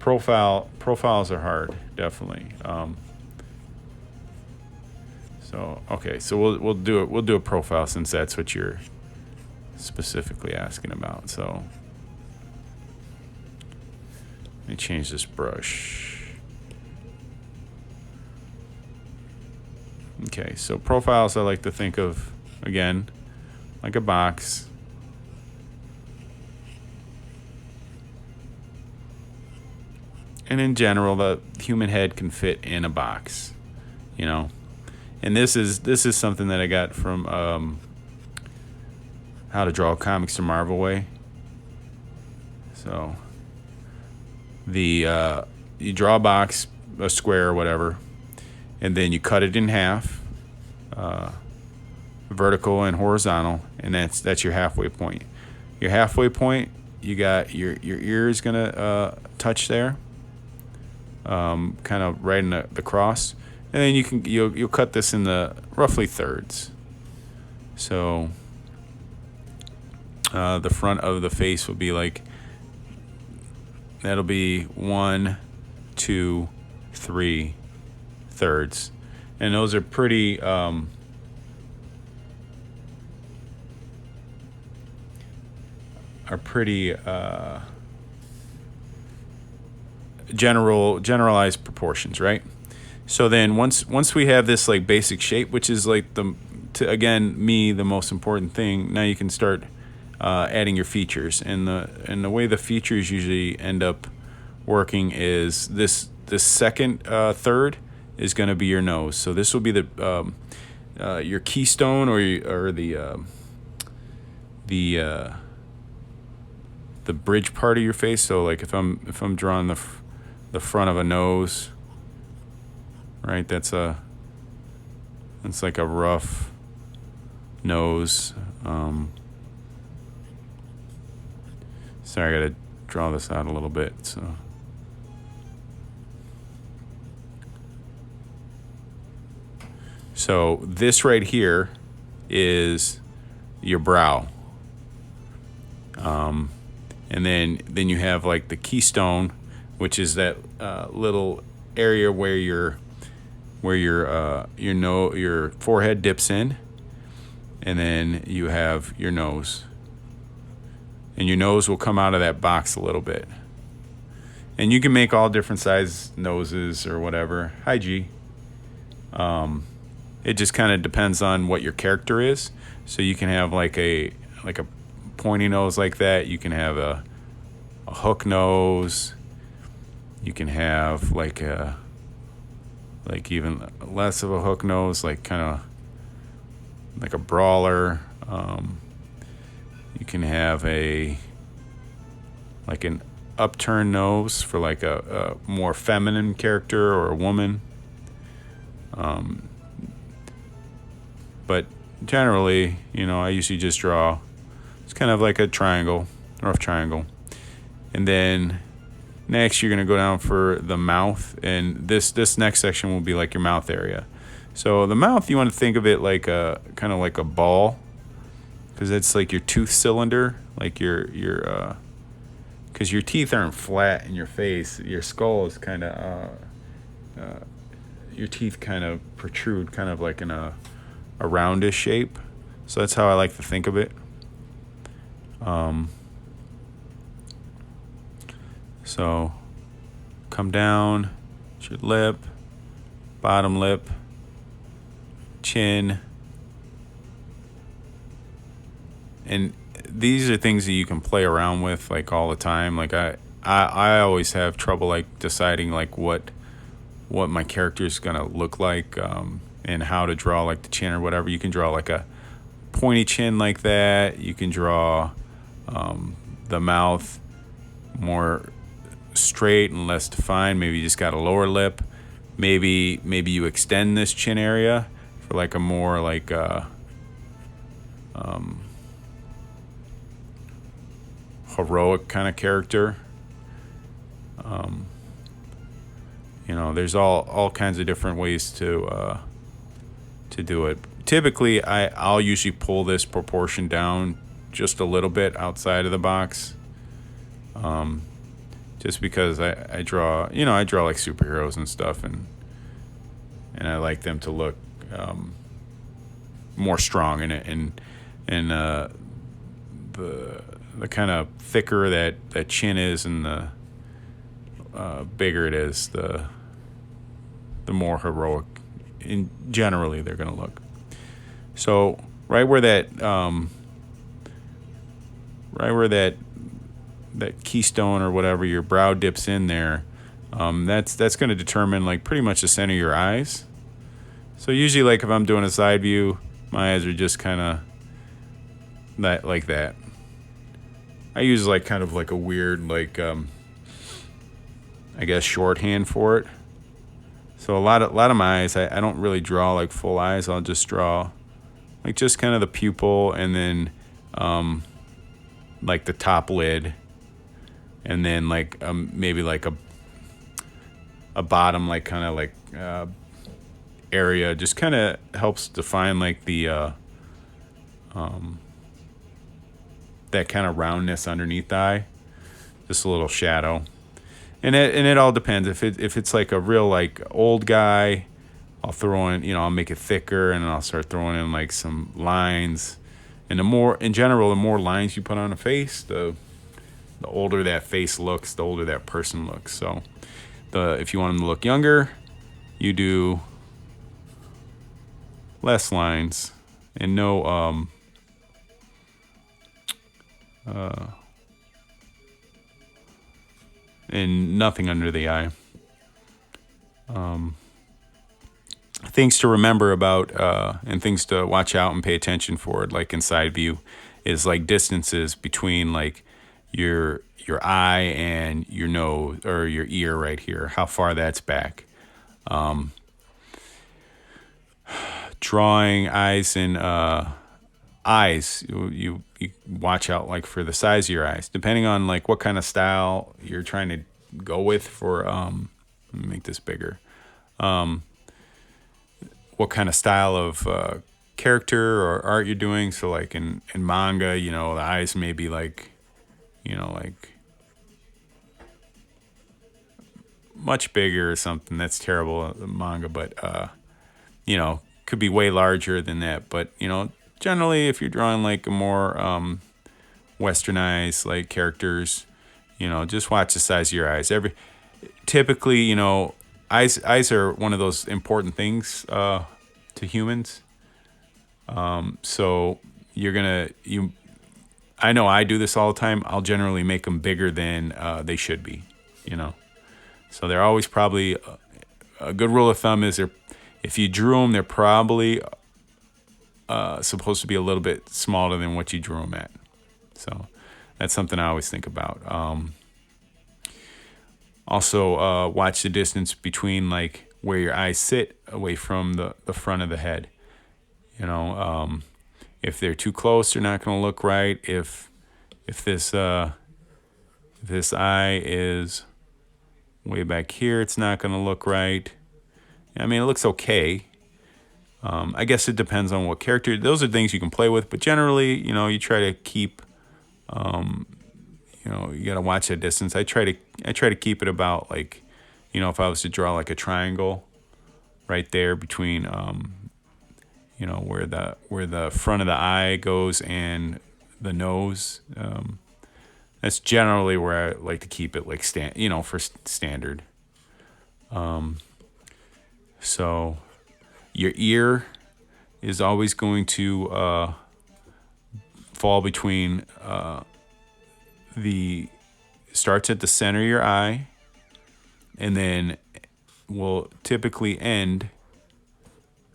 Profiles are hard, definitely. So we'll do a profile since that's what you're specifically asking about. So let me change this brush. Okay, so profiles I like to think of, again, like a box. And in general, the human head can fit in a box, And this is something that I got from How to Draw Comics the Marvel Way. So you draw a box, a square or whatever, and then you cut it in half, vertical and horizontal, and that's your halfway point. Your halfway point, you got your ear is gonna touch there, kind of right in the cross, and then you'll cut this in the roughly thirds. So the front of the face will be like, that'll be 1, 2, 3 thirds, and those are pretty generalized proportions, right? So then once we have this like basic shape, which is like the most important thing, now you can start adding your features, and the way the features usually end up working is this second third is going to be your nose. So this will be your keystone or the bridge part of your face. So like if I'm drawing the front of a nose, right? That's like a rough nose. Sorry, I gotta draw this out a little bit. So So this right here is your brow. And then you have like the keystone, which is that little area where your forehead dips in, and then you have your nose, and your nose will come out of that box a little bit. And you can make all different size noses or whatever. Hi, G. It just kind of depends on what your character is. So you can have like a pointy nose like that. You can have a hook nose. You can have like even less of a hook nose, like kind of like a brawler. You can have like an upturned nose for like a more feminine character or a woman. But generally, I usually just draw. It's kind of like a triangle, rough triangle. And then next, you're going to go down for the mouth. And this next section will be like your mouth area. So the mouth, you want to think of it like kind of like a ball, because it's like your tooth cylinder, like your because your teeth aren't flat in your face. Your skull is kind of your teeth kind of protrude, kind of like in a roundish shape. So that's how I like to think of it. So come down, it's your lip, bottom lip, chin. And these are things that you can play around with like all the time. Like I always have trouble like deciding like what my character is gonna look like, and how to draw like the chin or whatever. You can draw like a pointy chin like that. You can draw the mouth more straight and less defined. Maybe you just got a lower lip. Maybe you extend this chin area for like a more like heroic kind of character. There's all kinds of different ways to do it. Typically, I'll usually pull this proportion down just a little bit outside of the box, just because I draw like superheroes and stuff, and I like them to look more strong in it, and the kind of thicker that chin is, and the bigger it is, the more heroic generally they're going to look. So right where that keystone or whatever, your brow dips in there, that's going to determine like pretty much the center of your eyes. So usually, like if I'm doing a side view, my eyes are just kind of like that. I use like kind of like a weird like I guess shorthand for it. So a lot of my eyes, I don't really draw like full eyes. I'll just draw like just kind of the pupil, and then like the top lid, and then like maybe like a bottom like kind of like area. Just kind of helps define like the that kind of roundness underneath the eye, just a little shadow. And it all depends. If it's like a real like old guy, I'll throw in, I'll make it thicker, and I'll start throwing in like some lines. And the more lines you put on a face, the older that face looks, the older that person looks. So if you want them to look younger, you do less lines and no and nothing under the eye. Things to remember about and things to watch out and pay attention for, like in side view, is like distances between like your eye and your nose or your ear right here, how far that's back. Drawing eyes and eyes, you watch out like for the size of your eyes, depending on like what kind of style you're trying to go with for let me make this bigger. what kind of style of character or art you're doing. So like in manga, the eyes may be like, like much bigger or something. That's terrible manga, but could be way larger than that. But generally, if you're drawing like a more westernized like characters, just watch the size of your eyes. Typically, eyes are one of those important things to humans. So I know I do this all the time. I'll generally make them bigger than they should be, So they're always probably a good rule of thumb is if you drew them, they're probably supposed to be a little bit smaller than what you drew them at. So that's something I always think about. Also, watch the distance between like where your eyes sit away from the front of the head. If they're too close, they're not going to look right. If this eye is way back here, it's not going to look right. I mean, it looks okay. I guess it depends on what character. Those are things you can play with, but generally, you try to keep, you got to watch that distance. I try to keep it about like, if I was to draw like a triangle right there between, where the front of the eye goes and the nose. That's generally where I like to keep it like for standard. So your ear is always going to fall between starts at the center of your eye and then will typically end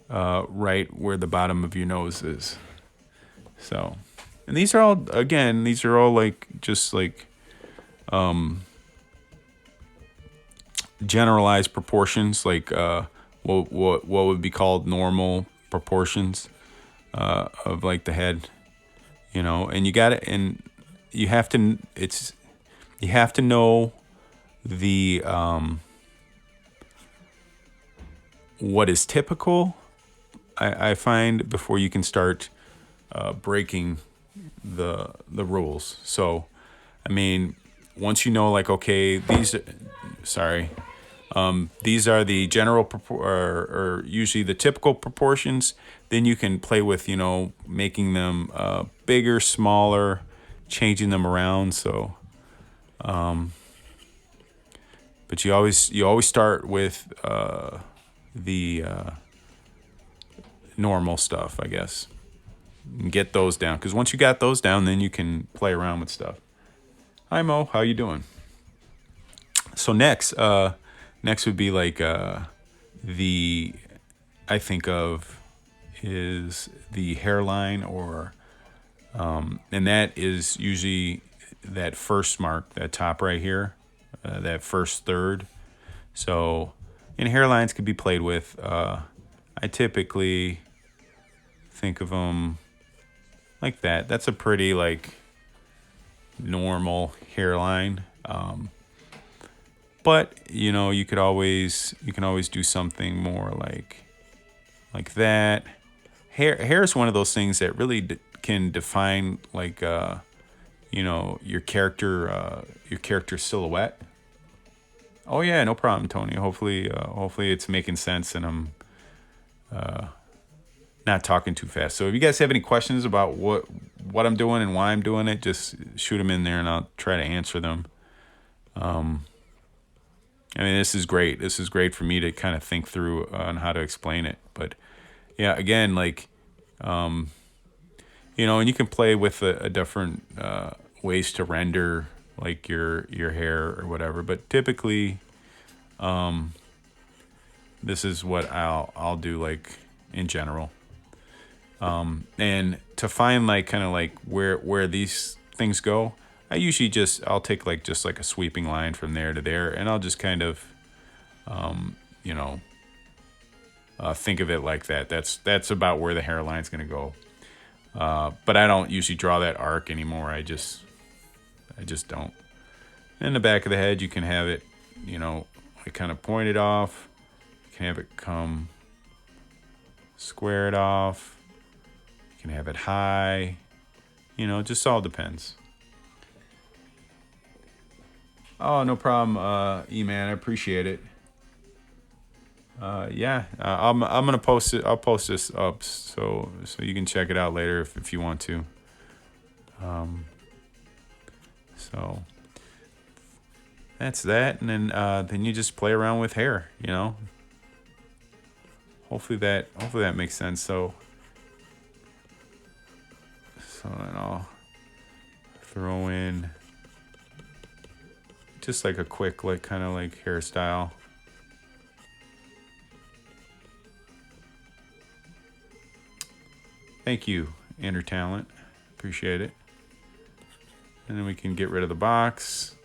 right where the bottom of your nose is. So, and these are all like just like generalized proportions, like what would be called normal proportions of like the head, and you have to know the what is typical. I find before you can start breaking the rules. So, I mean, once you know, like, okay, these are the general or usually the typical proportions. Then you can play with, making them bigger, smaller, changing them around. So, but you always start with the normal stuff, I guess. And get those down, because once you got those down, then you can play around with stuff. Hi Mo, how you doing? So next would be like I think of is the hairline, or and that is usually that first mark, that top right here, that first third. So, and hairlines could be played with. I typically think of them like that. That's a pretty like normal hairline. But you can always do something more like that. Hair is one of those things that really can define like your character silhouette. Oh yeah, no problem, Tony. Hopefully it's making sense and I'm not talking too fast. So if you guys have any questions about what I'm doing and why I'm doing it, just shoot them in there and I'll try to answer them. I mean, this is great. This is great for me to kind of think through on how to explain it. But yeah, again, like, and you can play with a different ways to render like your hair or whatever. But typically, this is what I'll do like in general. And to find like kind of like where these things go, I'll take like just like a sweeping line from there to there, and I'll just kind of, think of it like that. That's about where the hairline's gonna go. But I don't usually draw that arc anymore. I just don't. In the back of the head, you can have it, like kind of pointed off. You can have it come square it off. You can have it high. You know, it just all depends. Oh, no problem, E-Man. I appreciate it. Yeah, I'm gonna post it. I'll post this up so you can check it out later if you want to. So that's that, and then you just play around with hair. You know, hopefully that makes sense. So then I'll throw in just like a quick kind of hairstyle. Thank you, Inner Talent. Appreciate it. And then we can get rid of the box.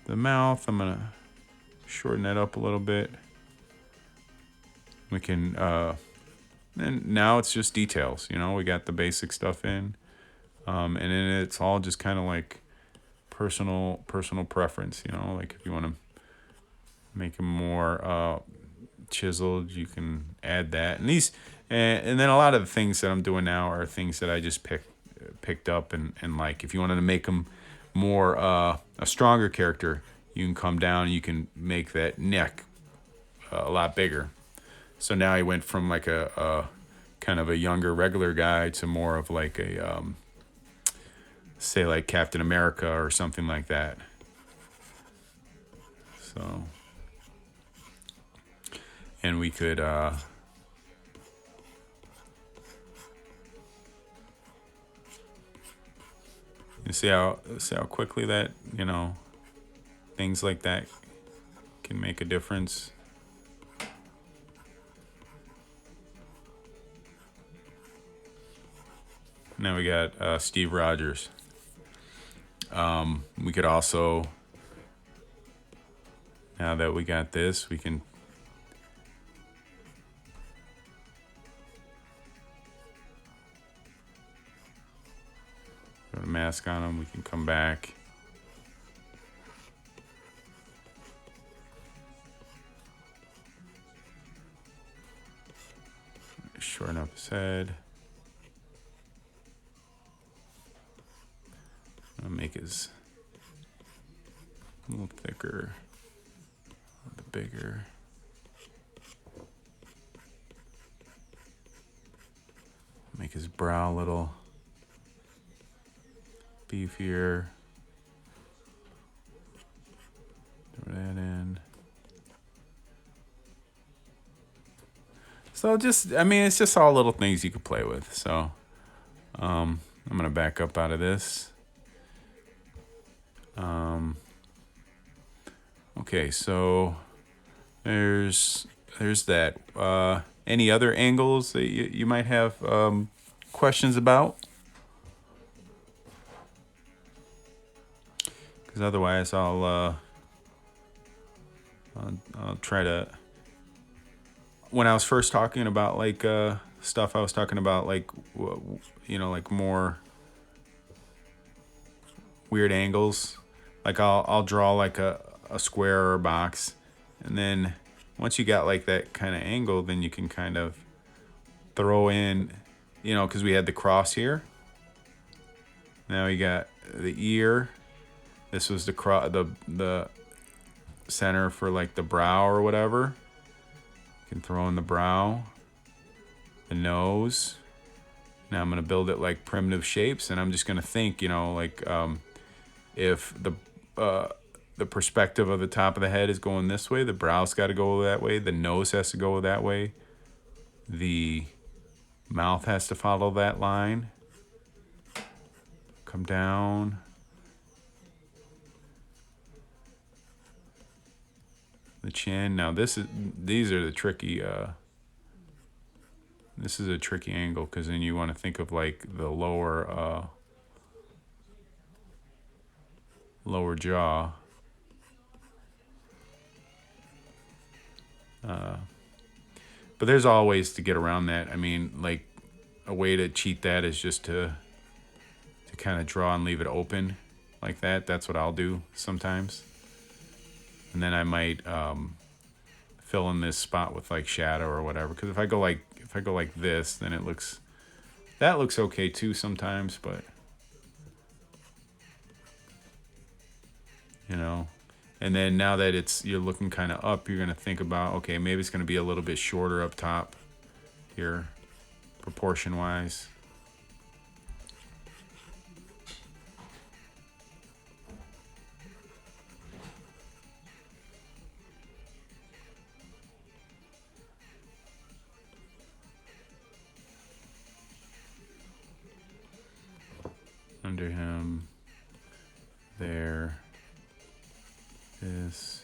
The mouth, I'm gonna shorten that up a little bit. We can, and now it's just details. You know, we got the basic stuff in, and then it's all just kind of like personal preference. You know, like if you want to make them more chiseled, you can add that. And and then a lot of the things that I'm doing now are things that I just picked up and like. If you wanted to make them more a stronger character, you can come down and you can make that neck a lot bigger. So now he went from like a kind of a younger regular guy to more of like a say like Captain America or something like that. So, and we could you see how quickly that, you know, things like that can make a difference. Now we got Steve Rogers. We could also, now that we got this, we can put a mask on him. We can come back. Shorten up his head. I'll make his a little thicker, a little bit bigger. Make his brow a little beefier. Throw that in. So just, I mean, it's just all little things you could play with. So I'm gonna back up out of this. Okay, so there's that. Any other angles that you might have questions about? Because otherwise, I'll try to. When I was first talking about like stuff, I was talking about like you know, like more weird angles. Like I'll draw like a square or a box, and then once you got like that kind of angle, then you can kind of throw in, you know, because we had the cross here. Now we got the ear. This was the center for like the brow or whatever. You can throw in the brow, the nose. Now I'm gonna build it like primitive shapes, and I'm just gonna think, you know, like if the perspective of the top of the head is going this way, the brow's got to go that way, the nose has to go that way, the mouth has to follow that line, come down, the chin. Now these are the tricky this is a tricky angle, because then you want to think of like the lower jaw. But there's all ways to get around that. I mean, like a way to cheat that is just to kind of draw and leave it open like that. That's what I'll do sometimes. And then I might fill in this spot with like shadow or whatever. Because if I go like this, then that looks okay too sometimes, but you know. And then now that you're looking kind of up, you're gonna think about, okay, maybe it's gonna be a little bit shorter up top here, proportion wise. Under him, there, this.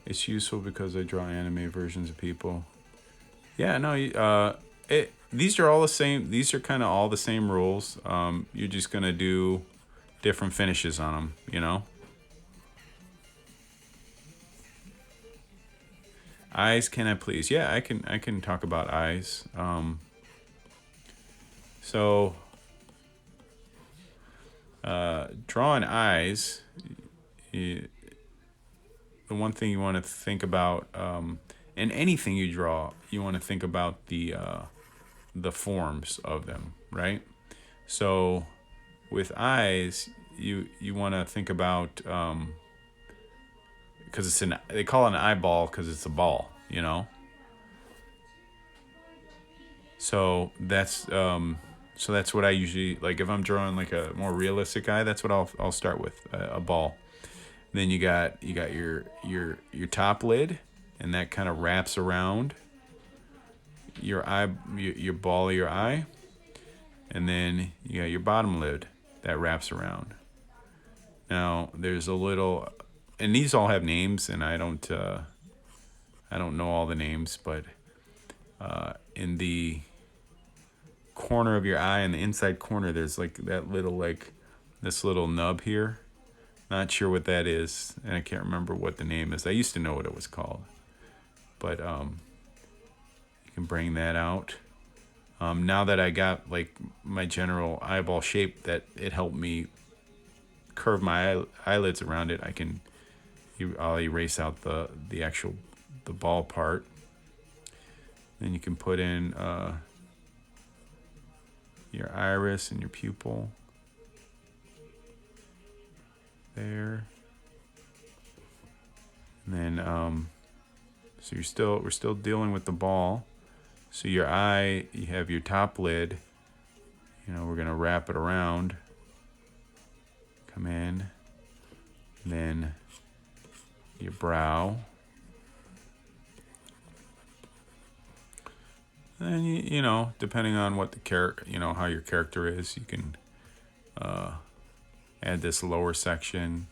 It's useful because I draw anime versions of people. Yeah, no, these are all the same. These are kind of all the same rules. You're just gonna do different finishes on them, you know. Eyes, can I please? Yeah, I can talk about eyes. So drawing eyes, the one thing you want to think about, in anything you draw, you want to think about the forms of them, right? So with eyes, you want to think about, because they call it an eyeball because it's a ball, you know. So that's what I usually like. If I'm drawing like a more realistic eye, that's what I'll start with, a ball. Then you got your top lid, and that kind of wraps around your eye, your ball of your eye, and then you got your bottom lid that wraps around. Now there's a little, and these all have names, and I don't know all the names, but in the corner of your eye, in the inside corner, there's like that little, like this little nub here. Not sure what that is, and I can't remember what the name is. I used to know what it was called, but you can bring that out. Now that I got like my general eyeball shape, that it helped me curve my eyelids around it, I'll erase out the actual the ball part. Then you can put in your iris and your pupil there. And then so we're still dealing with the ball. So your eye, you have your top lid, you know, we're gonna wrap it around, come in, and then your brow. And you know, depending on what the how your character is, you can add this lower section.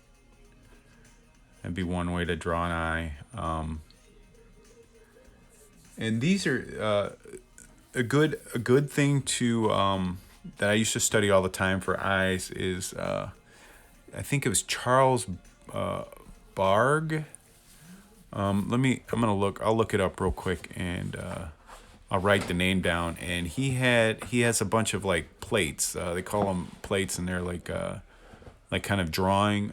That'd be one way to draw an eye. And these are a good thing to that I used to study all the time for eyes is I think it was Charles Barg. I'm gonna look. I'll look it up real quick, and I'll write the name down. And he has a bunch of like plates. They call them plates, and they're like kind of drawing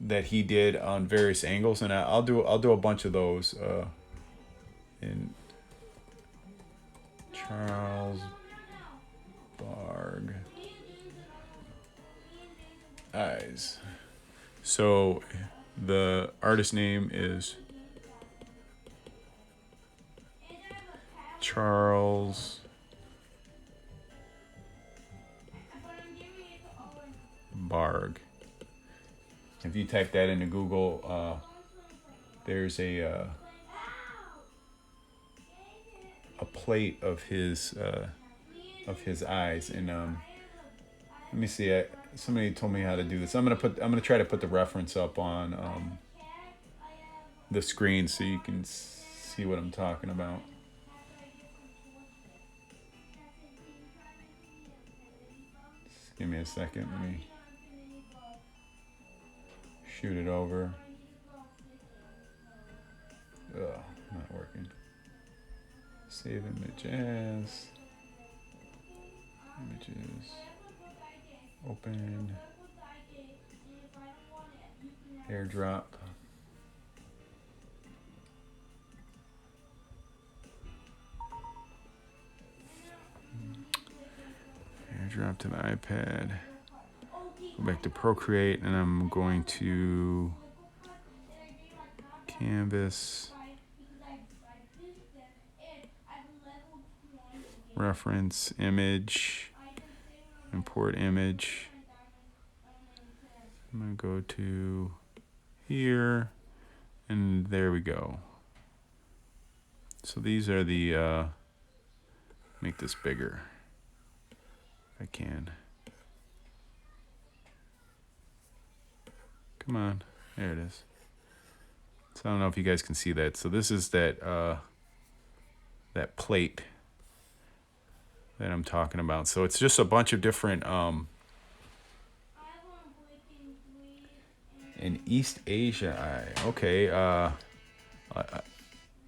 that he did on various angles. And I'll do a bunch of those. In Charles Barg eyes. So the artist name is Charles Barg. If you type that into Google, there's a plate of his eyes, and let me see. Somebody told me how to do this. I'm gonna try to put the reference up on the screen so you can see what I'm talking about. Just give me a second. Let me shoot it over. Ugh, not working. Save image as images. Open AirDrop. AirDrop to the iPad. Go back to Procreate, and I'm going to Canvas, reference image, import image. I'm going to go to here, and there we go. So these are the, make this bigger if I can. Come on, there it is. So I don't know if you guys can see that. So this is that that plate that I'm talking about. So it's just a bunch of different in East Asia. Okay.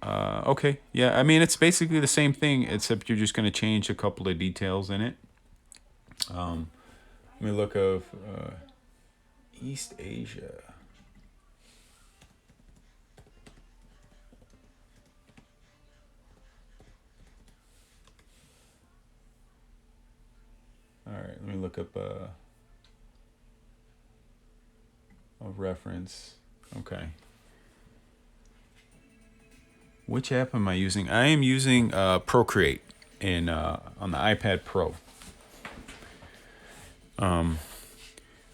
Okay. Yeah. I mean, it's basically the same thing, except you're just going to change a couple of details in it. Let me look of East Asia. All right, let me look up a reference. Okay. Which app am I using? I am using Procreate on the iPad Pro.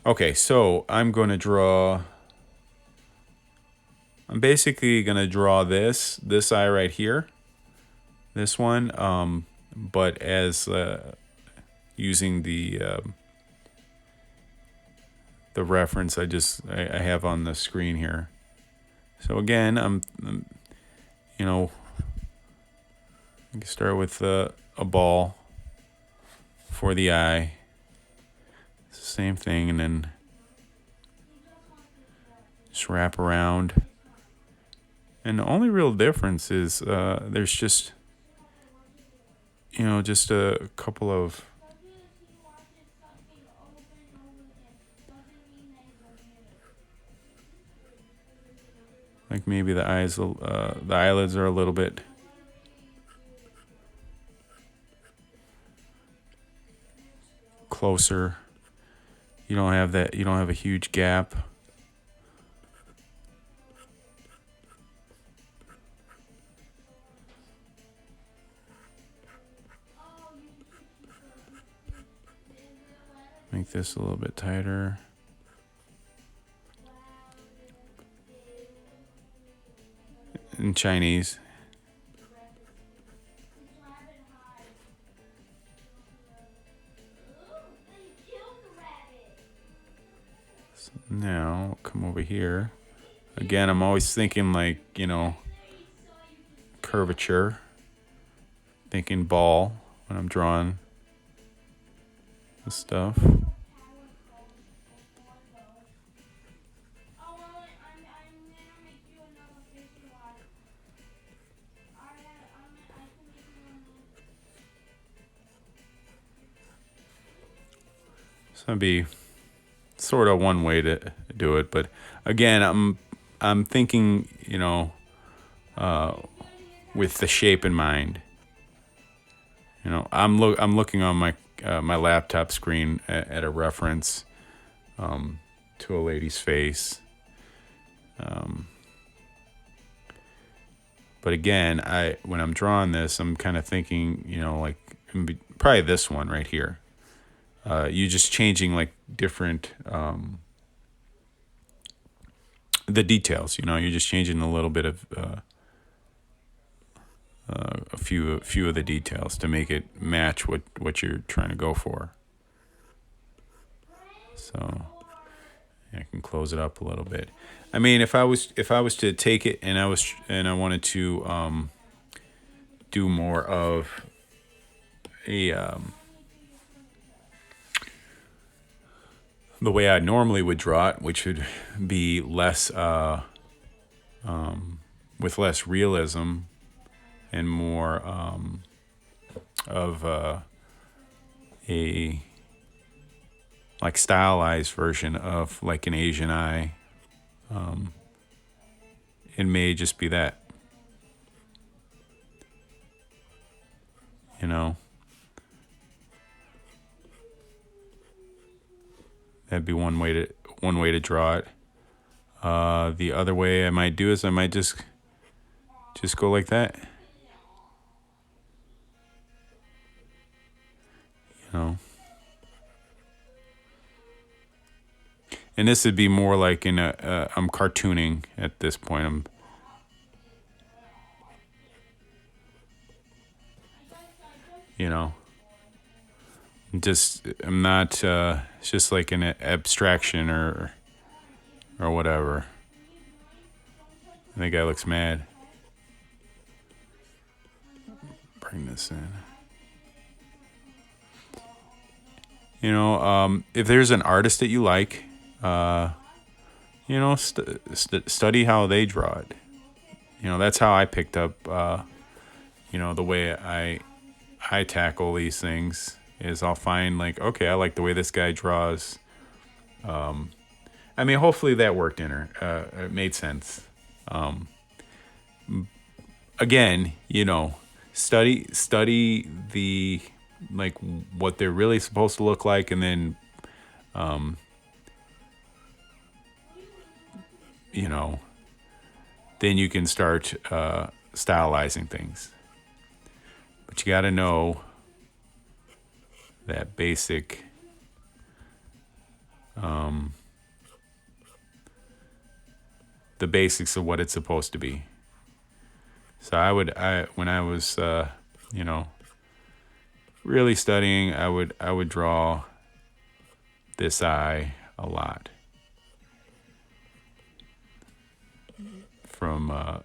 Okay, so I'm basically going to draw this eye right here, this one, but as using the reference I have on the screen here. So again, I'm you know, I can start with a ball for the eye. It's the same thing, and then just wrap around. And the only real difference is there's just, just a couple of like maybe the eyelids are a little bit closer. You don't have a huge gap. Make this a little bit tighter. In Chinese. So now come over here. Again, I'm always thinking like, curvature. Thinking ball when I'm drawing this stuff. So that'd be sort of one way to do it, but again, I'm thinking, with the shape in mind. I'm looking on my laptop screen at a reference to a lady's face. But again, when I'm drawing this, I'm kind of thinking, like probably this one right here. You just changing like different the details. You're just changing a little bit of a few of the details to make it match what you're trying to go for. So I can close it up a little bit. I mean, if I was to take it and I wanted to do more of a the way I normally would draw it, which would be less with less realism and more of a like stylized version of like an Asian eye. It may just be that, you know. That'd be one way to draw it. The other way I might do is I might just go like that, you know. And this would be more like in I'm cartooning at this point. You know, I'm not. It's just like an abstraction or whatever. I think guy looks mad. Bring this in. You know, if there's an artist that you like, you know, study how they draw it. You know, that's how I picked up. You know, the way I tackle these things is I'll find like, okay, I like the way this guy draws. I mean, hopefully that worked in her. It made sense. Again, you know, study the like what they're really supposed to look like, and then, you know, then you can start stylizing things. But you got to know that basic. The basics of what it's supposed to be. So when I was, you know, really studying, I would draw this eye a lot from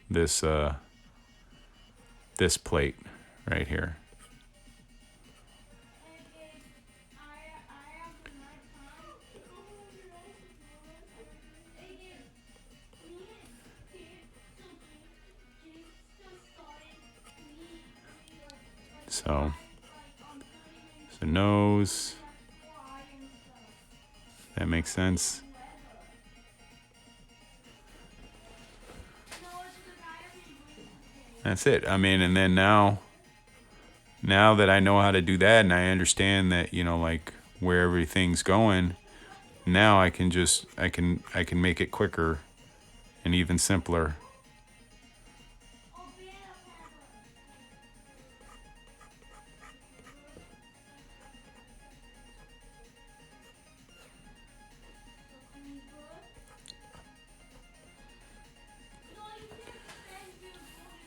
this this plate right here. So nose. That makes sense. That's it. I mean, and then now that I know how to do that and I understand that, you know, like where everything's going, now I can make it quicker and even simpler.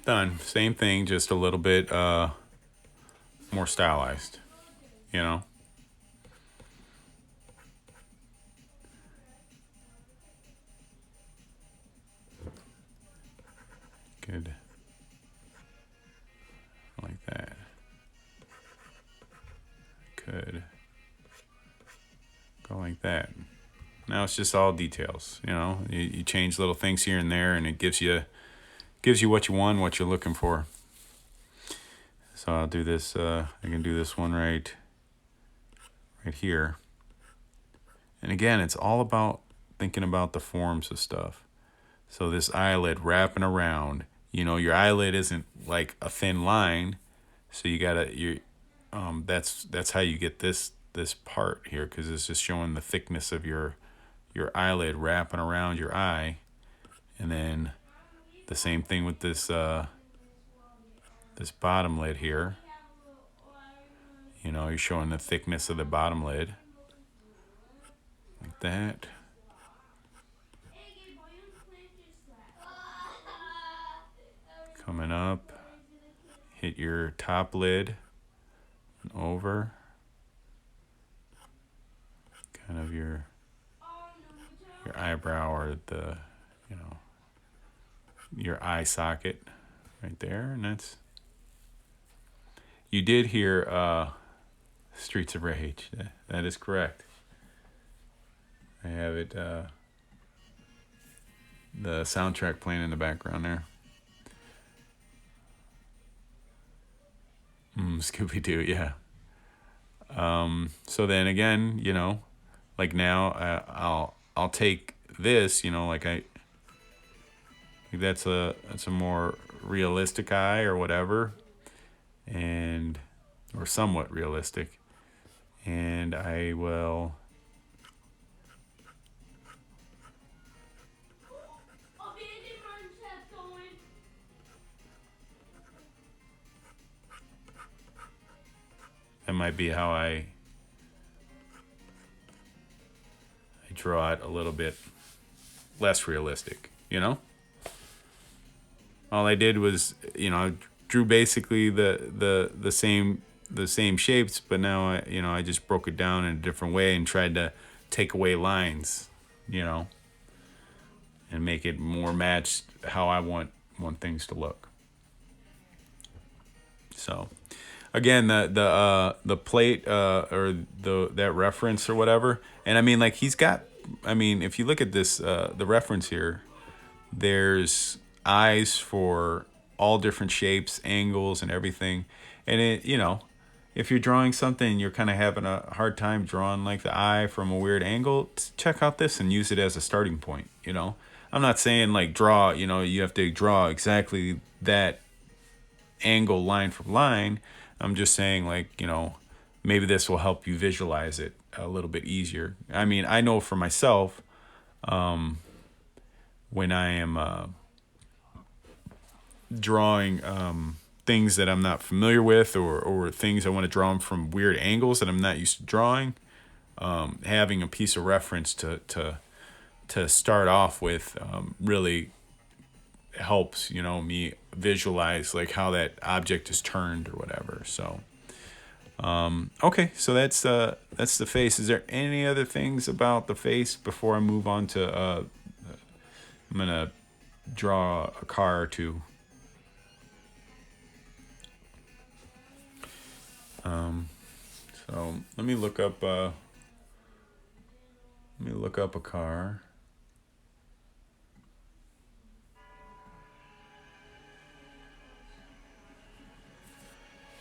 Done. Same thing, just a little bit more stylized, you know? Good. Like that. Could go like that. Now it's just all details, you know? You change little things here and there, and it gives you what you want, what you're looking for. So I'll do this, I can do this one right here. And again, it's all about thinking about the forms of stuff. So this eyelid wrapping around, you know, your eyelid isn't like a thin line. So that's how you get this part here, because it's just showing the thickness of your eyelid wrapping around your eye. And then the same thing with this this bottom lid here. You know, you're showing the thickness of the bottom lid. Like that. Coming up, hit your top lid and over. Kind of your eyebrow, or the, you know, your eye socket right there. And that's, you did hear Streets of Rage. That is correct. I have it, the soundtrack playing in the background there. Scooby-Doo, yeah. So then again, like now, I'll take this, like that's a more realistic eye or whatever, and or somewhat realistic, and I will. That might be how I draw it a little bit less realistic. All I did was, I drew basically the same shapes, but now I just broke it down in a different way and tried to take away lines, you know, and make it more matched how I want things to look. So, again, the plate or that reference or whatever, and I mean, like, he's got. I mean, if you look at this, the reference here, there's eyes for all different shapes, angles, and everything. And if you're drawing something, you're kind of having a hard time drawing like the eye from a weird angle, check out this and use it as a starting point. I'm not saying like draw. You have to draw exactly that angle line for line. I'm just saying, like, maybe this will help you visualize it a little bit easier. I mean, I know for myself, when I am drawing things that I'm not familiar with, or things I want to draw them from weird angles that I'm not used to drawing, having a piece of reference to start off with really helps me visualize like how that object is turned or whatever. So okay, so that's the face. Is there any other things about the face before I move on to I'm gonna draw a car or two. So let me look up a car.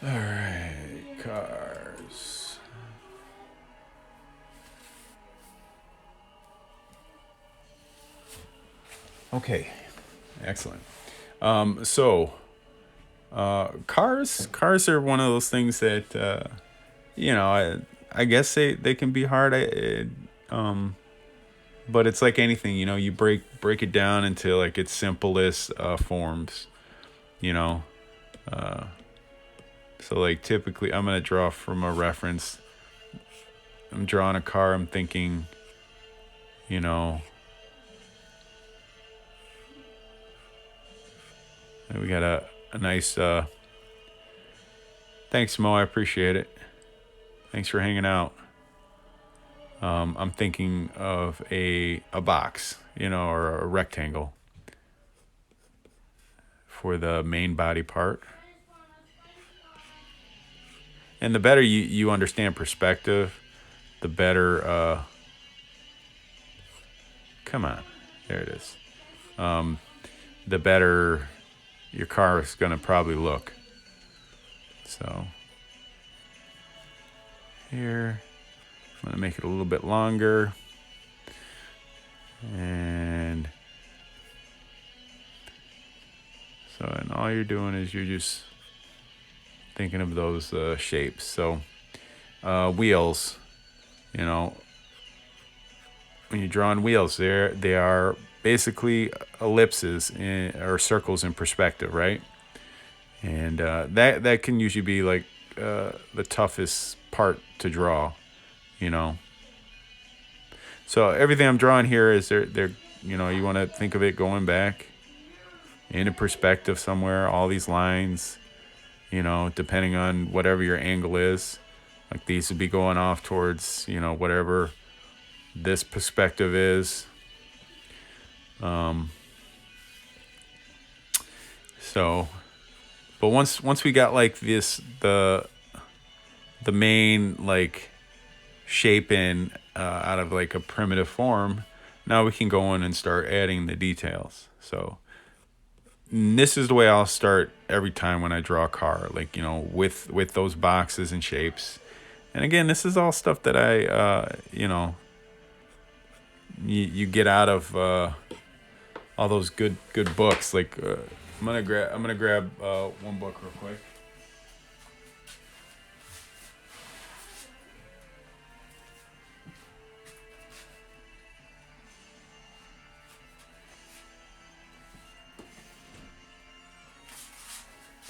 All right, cars. Okay, excellent. So cars are one of those things that I guess they can be hard. But it's like anything, you break it down into like its simplest forms, you know. So like typically, I'm gonna draw from a reference. I'm drawing a car. I'm thinking, you know, we got a nice. Thanks, Mo. I appreciate it. Thanks for hanging out. I'm thinking of a box, or a rectangle for the main body part. And the better you understand perspective, the better. Come on, there it is. The better your car is gonna probably look. So here, I'm gonna make it a little bit longer, and and all you're doing is you're just thinking of those shapes. So wheels, when you're drawing wheels, they are basically ellipses or circles in perspective, right? And that can usually be like the toughest part to draw, So everything I'm drawing here is they're you want to think of it going back into perspective somewhere. All these lines, depending on whatever your angle is, like these would be going off towards whatever this perspective is. So, but once we got like this the main like shape in out of like a primitive form, now we can go in and start adding the details. So this is the way I'll start every time when I draw a car, like with those boxes and shapes, And again, this is all stuff that I, you get out of all those good books. Like I'm gonna grab one book real quick.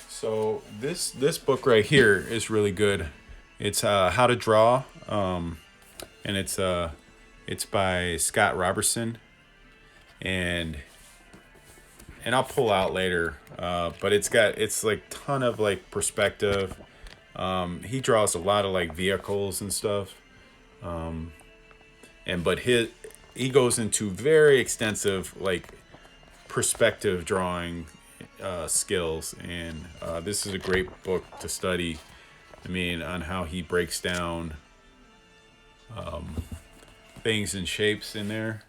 So this book right here is really good. It's How to Draw, and it's by Scott Robertson, and I'll pull out later. But it's like ton of like perspective. He draws a lot of like vehicles and stuff, and but he goes into very extensive like perspective drawing skills, and this is a great book to study. I mean, on how he breaks down things and shapes in there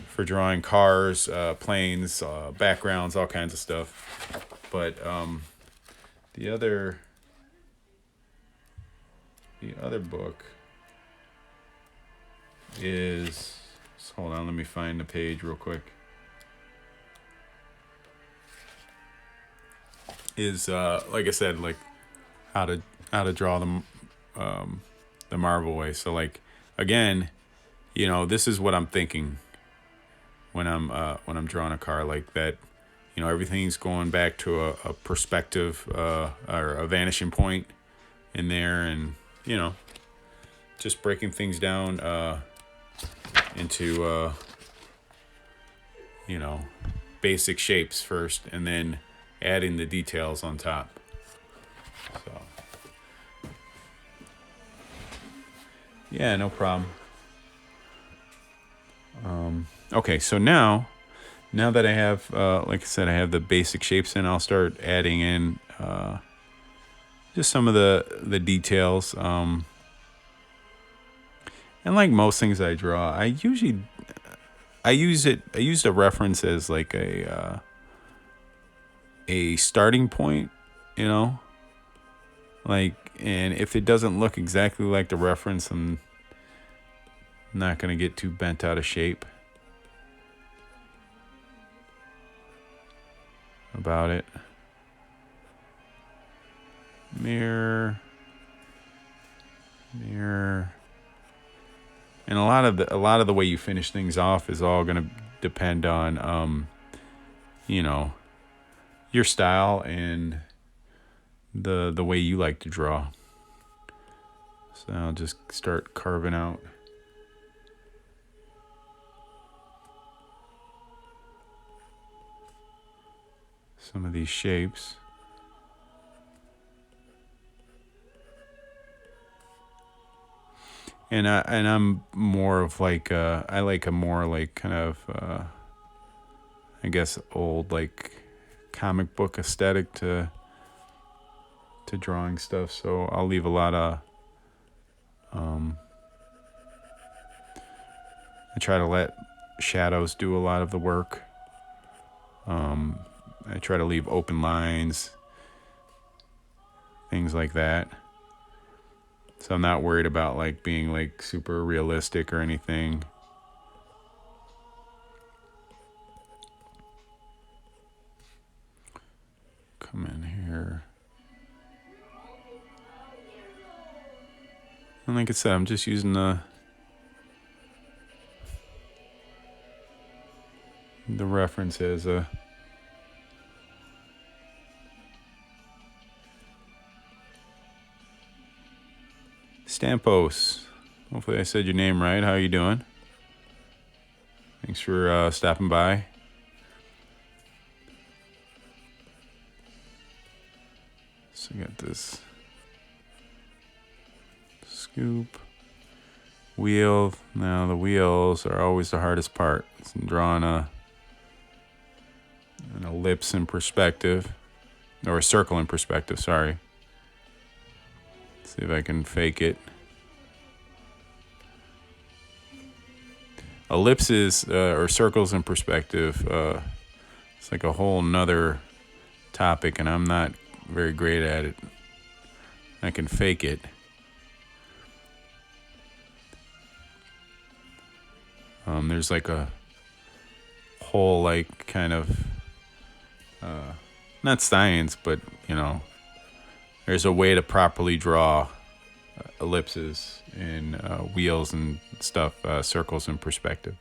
for drawing cars, planes, backgrounds, all kinds of stuff. But the other book is, hold on, let me find the page real quick. Is like I said, like how to draw the Marvel way. So like again, this is what I'm thinking when I'm drawing a car like that. Everything's going back to a perspective or a vanishing point in there, and just breaking things down into basic shapes first, and then adding the details on top. So yeah, no problem. Okay, so now that I have, like I said, I have the basic shapes in, I'll start adding in just some of the details. And like most things I draw, I use a reference as like a starting point, like, and if it doesn't look exactly like the reference, I'm not going to get too bent out of shape about it. Mirror, and a lot of the way you finish things off is all going to depend on your style and the way you like to draw. So I'll just start carving out some of these shapes. And I'm more of like I like a more like kind of I guess old like comic book aesthetic to drawing stuff. So I'll leave a lot of I try to let shadows do a lot of the work. I try to leave open lines, things like that. So I'm not worried about like being like super realistic or anything. Come in here. And like I said, I'm just using the reference as a Stampos. Hopefully I said your name right. How are you doing? Thanks for stopping by. So I got this scoop wheel. Now the wheels are always the hardest part. It's drawing an ellipse in perspective, or a circle in perspective. Sorry. See if I can fake it. Ellipses or circles in perspective, it's like a whole nother topic, and I'm not very great at it. I can fake it, There's like a whole like kind of not science, but there's a way to properly draw ellipses and wheels and stuff, circles in perspective.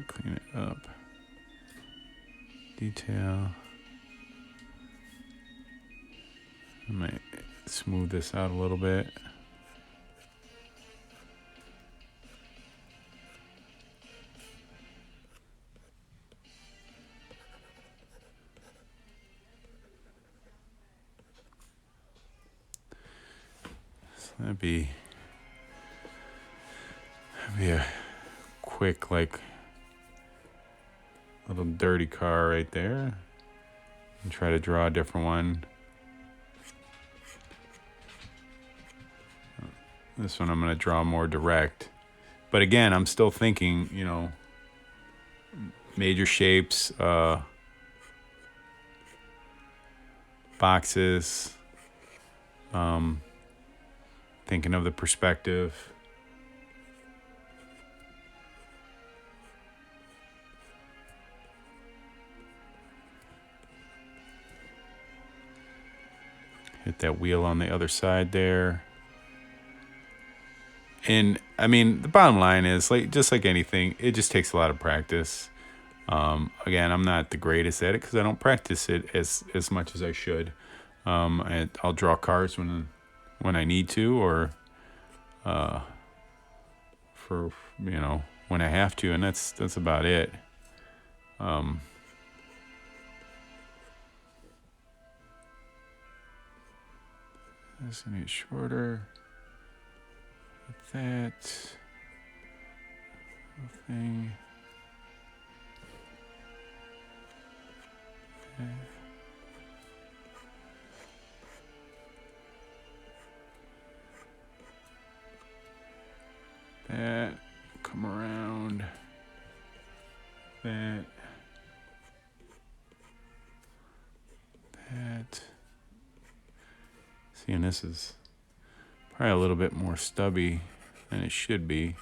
Clean it up. Detail. I might smooth this out a little bit. So that'd be a quick, like, little dirty car right there. And try to draw a different one. This one I'm going to draw more direct. But again, I'm still thinking, major shapes, boxes, thinking of the perspective. Hit that wheel on the other side there. And I mean, the bottom line is, like, just like anything, it just takes a lot of practice. Again, I'm not the greatest at it because I don't practice it as much as I should. I'll draw cars when I need to, or for when I have to, and that's about it. This one is shorter. Like that. Thing. Okay. That. Come around. That. That. See, and this is probably a little bit more stubby than it should be.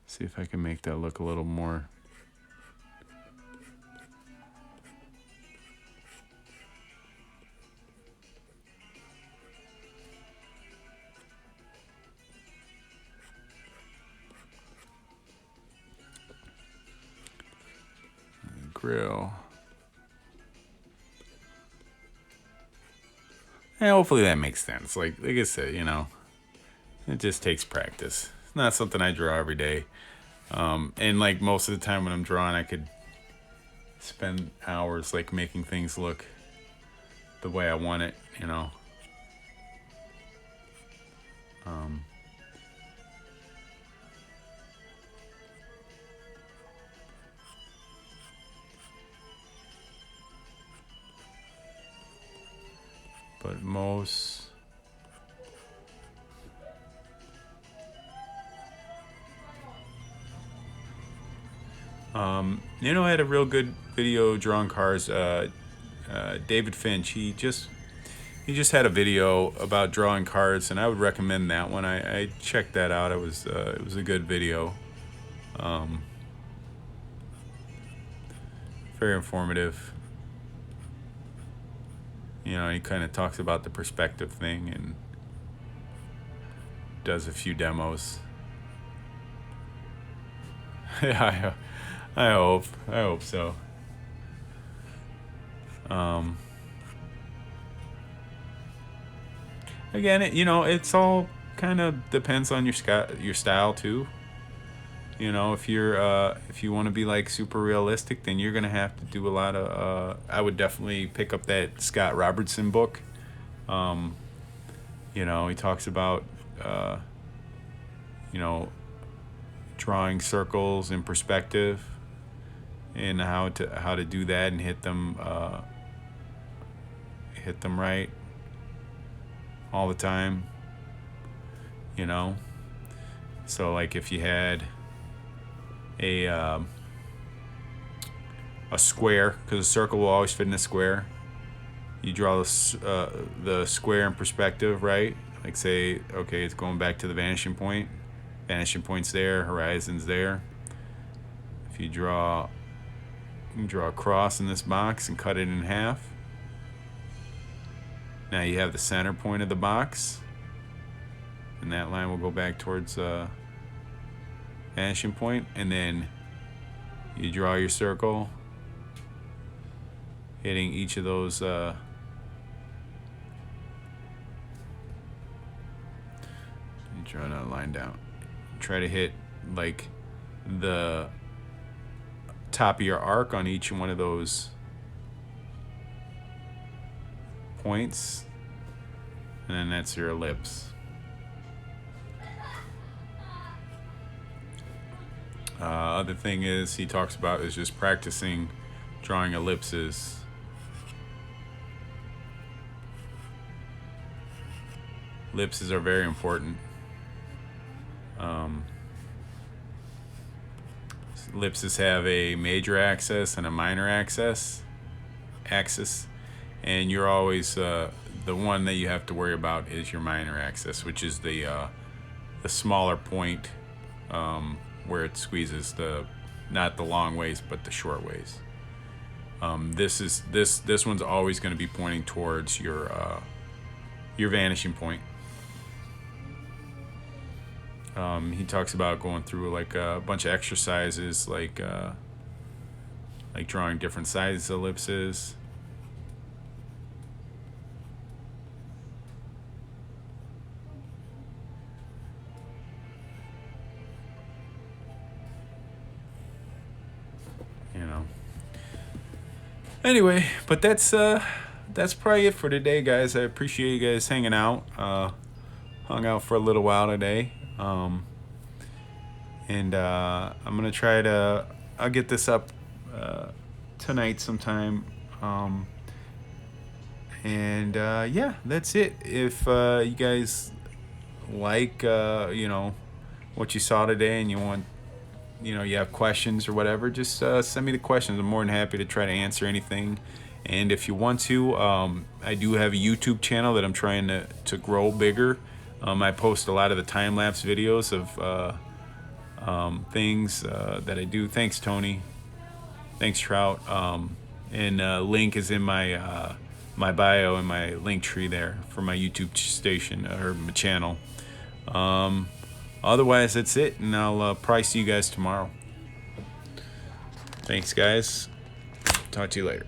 See if I can make that look a little more. Grill. And hopefully that makes sense. Like I said, it just takes practice. It's not something I draw every day. And like most of the time when I'm drawing, I could spend hours like making things look the way I want it, But most I had a real good video drawing cars. David Finch, he just had a video about drawing cards, and I would recommend that one. I checked that out. It was a good video. Very informative. He kind of talks about the perspective thing and does a few demos. Yeah, I hope so. Again, it's all kind of depends on your style too. If you want to be like super realistic, then you're gonna have to do a lot of. I would definitely pick up that Scott Robertson book. He talks about drawing circles in perspective and how to do that and hit them right all the time. So like if you had a square, because a circle will always fit in a square. You draw the square in perspective, right? Like say, okay, it's going back to the vanishing point. Vanishing point's there, horizon's there. If you can draw a cross in this box and cut it in half. Now you have the center point of the box, and that line will go back towards vanishing point, and then you draw your circle, hitting each of those you draw that line down. Try to hit like the top of your arc on each one of those points, and then that's your ellipse. Other thing is he talks about is just practicing drawing ellipses. Ellipses are very important. Ellipses have a major axis and a minor axis, and you're always the one that you have to worry about is your minor axis, which is the smaller point where it squeezes not the long ways but the short ways. This one's always going to be pointing towards your vanishing point. He talks about going through like a bunch of exercises, like drawing different sizes ellipses. You know. Anyway, but that's probably it for today, guys. I appreciate you guys hanging out. Hung out for a little while today. And I'm gonna try to I'll get this up tonight sometime. Yeah, that's it. If you guys like what you saw today and you want you have questions or whatever, just send me the questions. I'm more than happy to try to answer anything. And if you want to, I do have a YouTube channel that I'm trying to grow bigger. I post a lot of the time-lapse videos of things that I do. Thanks, Tony. Thanks, Trout. And link is in my my bio and my link tree there for my YouTube station or my channel. Otherwise, that's it, and I'll probably see you guys tomorrow. Thanks, guys. Talk to you later.